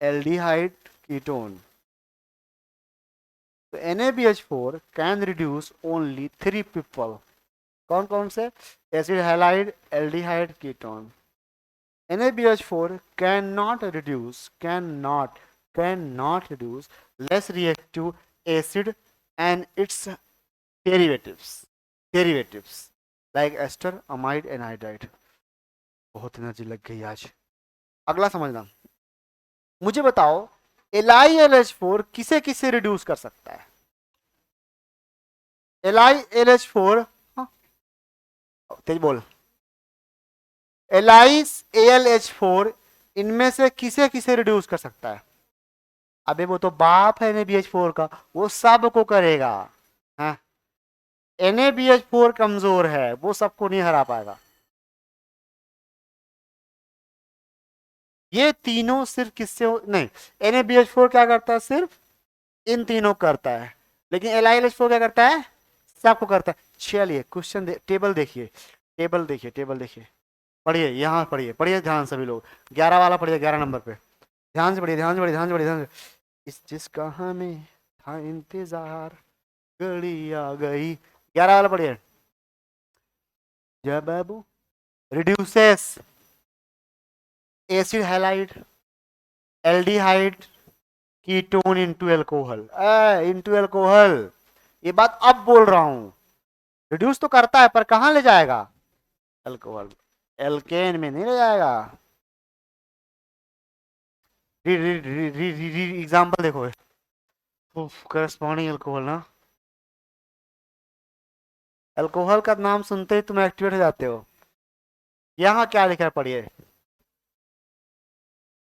aldehyde, ketone. तो NaBH4 can reduce only 3 people. कौन कौन से? Acid halide, aldehyde, ketone. NaBH4 cannot reduce less reactive acid and its derivatives like ester, amide, anhydride। बहुत एनर्जी लग गई आज। अगला समझना, मुझे बताओ LiLH4 किसे किसे रिड्यूस कर सकता है? LiLH4, हाँ तेज बोल, LiAlH4 इनमें से किसे किसे रिड्यूस कर सकता है? अबे वो तो बाप है NaBH4 का, वो सब को करेगा। हाँ, NaBH4 कमजोर है, वो सबको नहीं हरा पाएगा। ये तीनों सिर्फ किससे नहीं, NaBH4 क्या करता है, सिर्फ इन तीनों करता है, लेकिन LiLH4 क्या करता है, सबको करता है। चलिए क्वेश्चन टेबल देखिए, टेबल देखिए, पढ़िए, यहाँ पढ़िए, पढ़िए ध्यान सभी लोग, 11 वाला पढ़िए, 11 नंबर पे ध्यान से पढ़िए, ध्यान से पढ़िए, ध्यान से पढ़िए, ध्यान से। इस जिसका हमें था इंतजार, घड़ी आ गई, 11 वाला पढ़िए। जय बाबू, reduces acid halide, aldehyde, ketone into alcohol, into alcohol. ये बात अब बोल रहा हूं, रिड्यूस तो करता है पर कहां ले जाएगा? अल्कोहल, एल्केन में नहीं ले जाएगा। एग्जाम्पल देखो, करस्पॉन्डिंग अल्कोहल ना, अल्कोहल का नाम सुनते ही तुम एक्टिवेट हो जाते हो। यहाँ क्या लिखा है पढ़िए,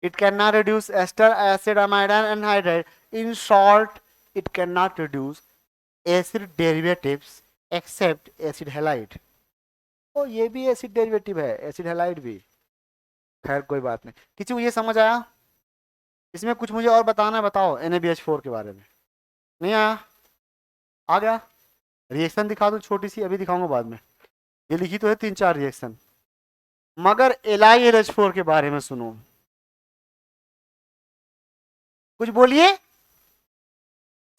it cannot reduce ester, acid, amide and anhydride, in short it cannot reduce acid derivatives except acid halide। ओ ये भी एसिड डेरिवेटिव है, एसिड हैलाइड भी। खैर कोई बात नहीं, किसी को ये समझ आया? इसमें कुछ मुझे और बताना है, बताओ NaBH4 के बारे में। नहीं आया? आ गया? रिएक्शन दिखा दो छोटी सी, अभी दिखाऊंगा बाद में, ये लिखी तो है 3-4 रिएक्शन। मगर LiLH4 के बारे में सुनो, कुछ बोलिए।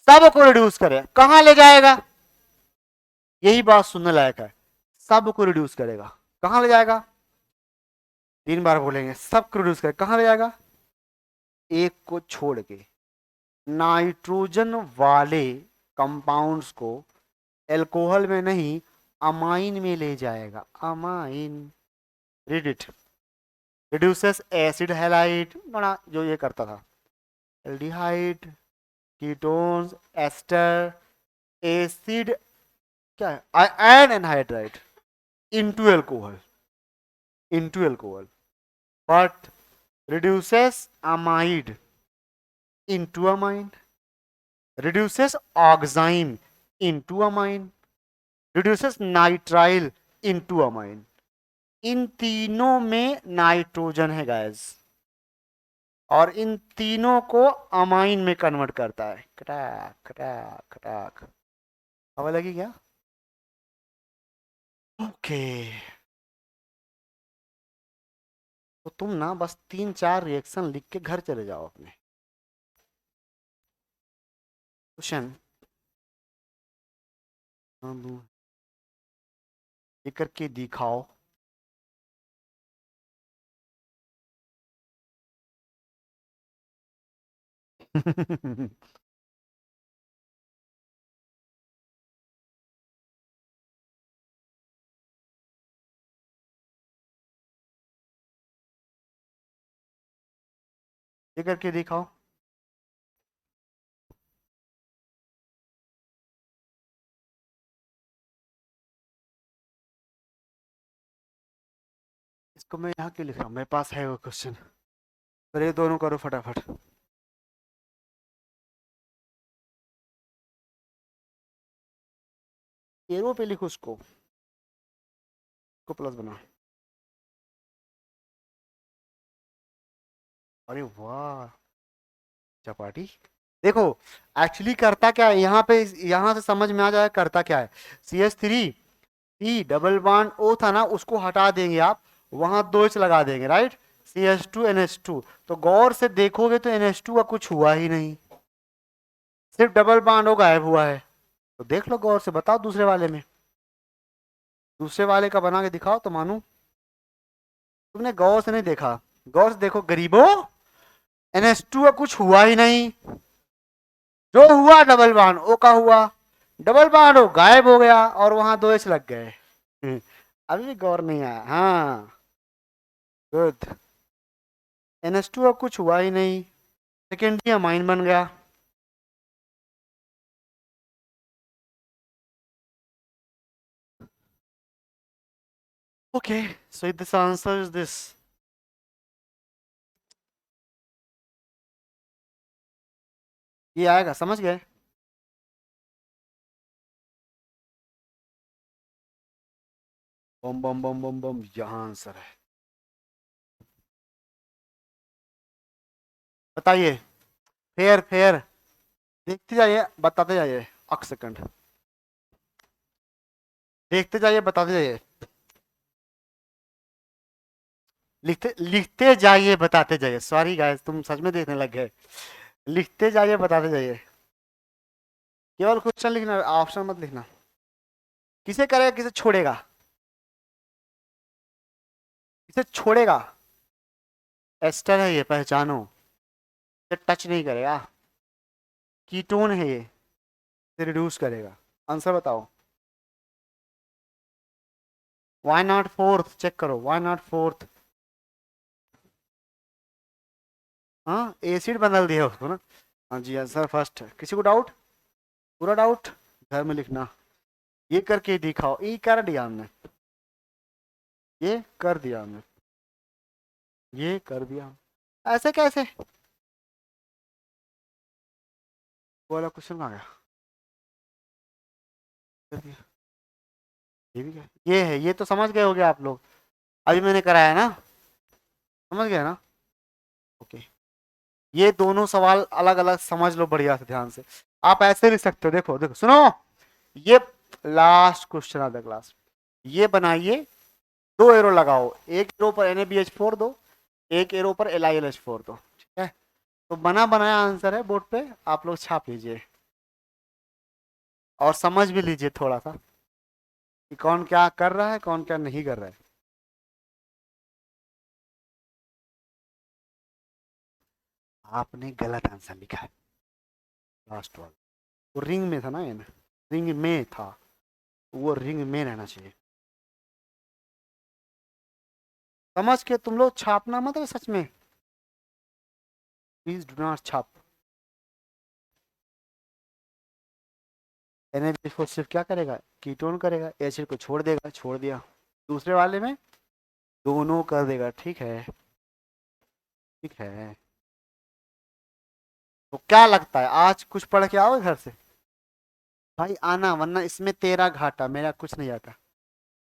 सबको रिड्यूस करे, कहां ले जाएगा? यही बात सुनने लायक है, सबको रिड्यूस करेगा, कहां ले जाएगा? 3 बार बोलेंगे, सबको रिड्यूस करेगा, कहां ले जाएगा? एक को छोड़ के, नाइट्रोजन वाले कंपाउंड्स को एल्कोहल में नहीं, अमाइन में ले जाएगा, amine. Read it. Reduces acid halide, बड़ा जो ये करता था, एल्डिहाइड, कीटोन्स, एस्टर, एसिड, क्या है, ion anhydride into alcohol, into alcohol, but reduces amide into amine, reduces oxime into amine, reduces nitrile into amine। इन तीनों में नाइट्रोजन है गाइस, और इन तीनों को अमाइन में कन्वर्ट करता है। क्रैक क्रैक क्रैक, हवा लगी क्या? ओके, तो तुम ना बस 3-4 रिएक्शन लिख के घर चले जाओ अपने। क्वेश्चन ये करके दिखाओ। ये करके दिखाओ। इसको मैं यहाँ क्यों लिख रहा हूँ, मेरे पास है वो क्वेश्चन। पर ये दोनों करो फटाफट। एरो पे लिखो उसको, प्लस बना। अरे वाह चपाटी। देखो एक्चुअली करता क्या है यहाँ पे, यहाँ से समझ में आ जाए करता क्या है। CH3 सी डबल बॉन्ड O था ना, उसको हटा देंगे आप, वहां 2 H लगा देंगे, राइट। CH2 NH2, तो गौर से देखोगे तो NH2 का कुछ हुआ ही नहीं, सिर्फ डबल बॉन्ड O गायब हुआ है। तो देख लो गौर से, बताओ दूसरे वाले में, दूसरे वाले का बना के दिखाओ तो मानू। तुमने गौर से नहीं देखा, गौर से देखो गरीबों, NH2 का कुछ हुआ ही नहीं, जो हुआ डबल बॉन्ड O का हुआ, डबल बॉन्ड O गायब हो गया और वहां 2 H लग गए। अभी भी गौर नहीं आया, हाँ गुड। NH2 का कुछ हुआ ही नहीं, सेकेंडरी अमाइन बन गया। Okay, so this answer is this. ये आएगा, समझ गए? बम बम बम बम बम, यहाँ आंसर है। बताइए, फेयर फेयर, देखते जाइए बताते जाइए, एक सेकंड, देखते जाइए बताते जाइए, लिखते लिखते जाइए बताते जाइए। सॉरी गाइस, तुम सच में देखने लग गए। लिखते जाइए बताते जाइए, केवल क्वेश्चन लिखना, ऑप्शन मत लिखना। किसे करेगा किसे छोड़ेगा, किसे छोड़ेगा? एस्टर है ये, पहचानो, ये टच नहीं करेगा, कीटोन है ये, रिड्यूस करेगा। आंसर बताओ। व्हाई नॉट फोर्थ, चेक करो, व्हाई नॉट फोर्थ। हाँ एसिड बदल दिया उसको ना। हाँ जी आंसर फर्स्ट है। किसी को डाउट, पूरा डाउट घर में लिखना। ये करके दिखाओ, ये कर दिया हमने, ये कर दिया हमने, ये कर दिया। ऐसे कैसे, बोला क्वेश्चन आ गया, कर दिया। ये भी क्या, ये है, ये तो समझ गए होगे आप लोग, अभी मैंने कराया ना, समझ गए ना? ओके, ये दोनों सवाल अलग अलग समझ लो बढ़िया से, ध्यान से। आप ऐसे लिख सकते हो, देखो देखो सुनो, ये last question of the class. ये बनाइए, 2 एरो लगाओ, एक एरो पर NaBH4 दो, एक एरो पर LiLH4 दो, ठीक है। तो बना बनाया आंसर है, बोर्ड पे आप लोग छाप लीजिए और समझ भी लीजिए थोड़ा सा कि कौन क्या कर रहा है, कौन क्या नहीं कर रहा है। आपने गलत आंसर लिखा है, लास्ट वाला, वो रिंग में था ना, ये रिंग में था, वो रिंग में रहना चाहिए। समझ के तुम लोग छापना मत है सच में, प्लीज डू नॉट छाप। NH4 सिर्फ क्या करेगा, कीटोन करेगा, एसिड को छोड़ देगा, छोड़ दिया। दूसरे वाले में दोनों कर देगा, ठीक है, ठीक है। तो क्या लगता है आज कुछ पढ़ के आओ घर से? भाई आना, वरना इसमें तेरा घाटा, मेरा कुछ नहीं जाता।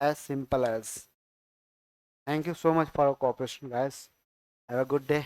As simple as. Thank you so much for your cooperation guys. Have a good day.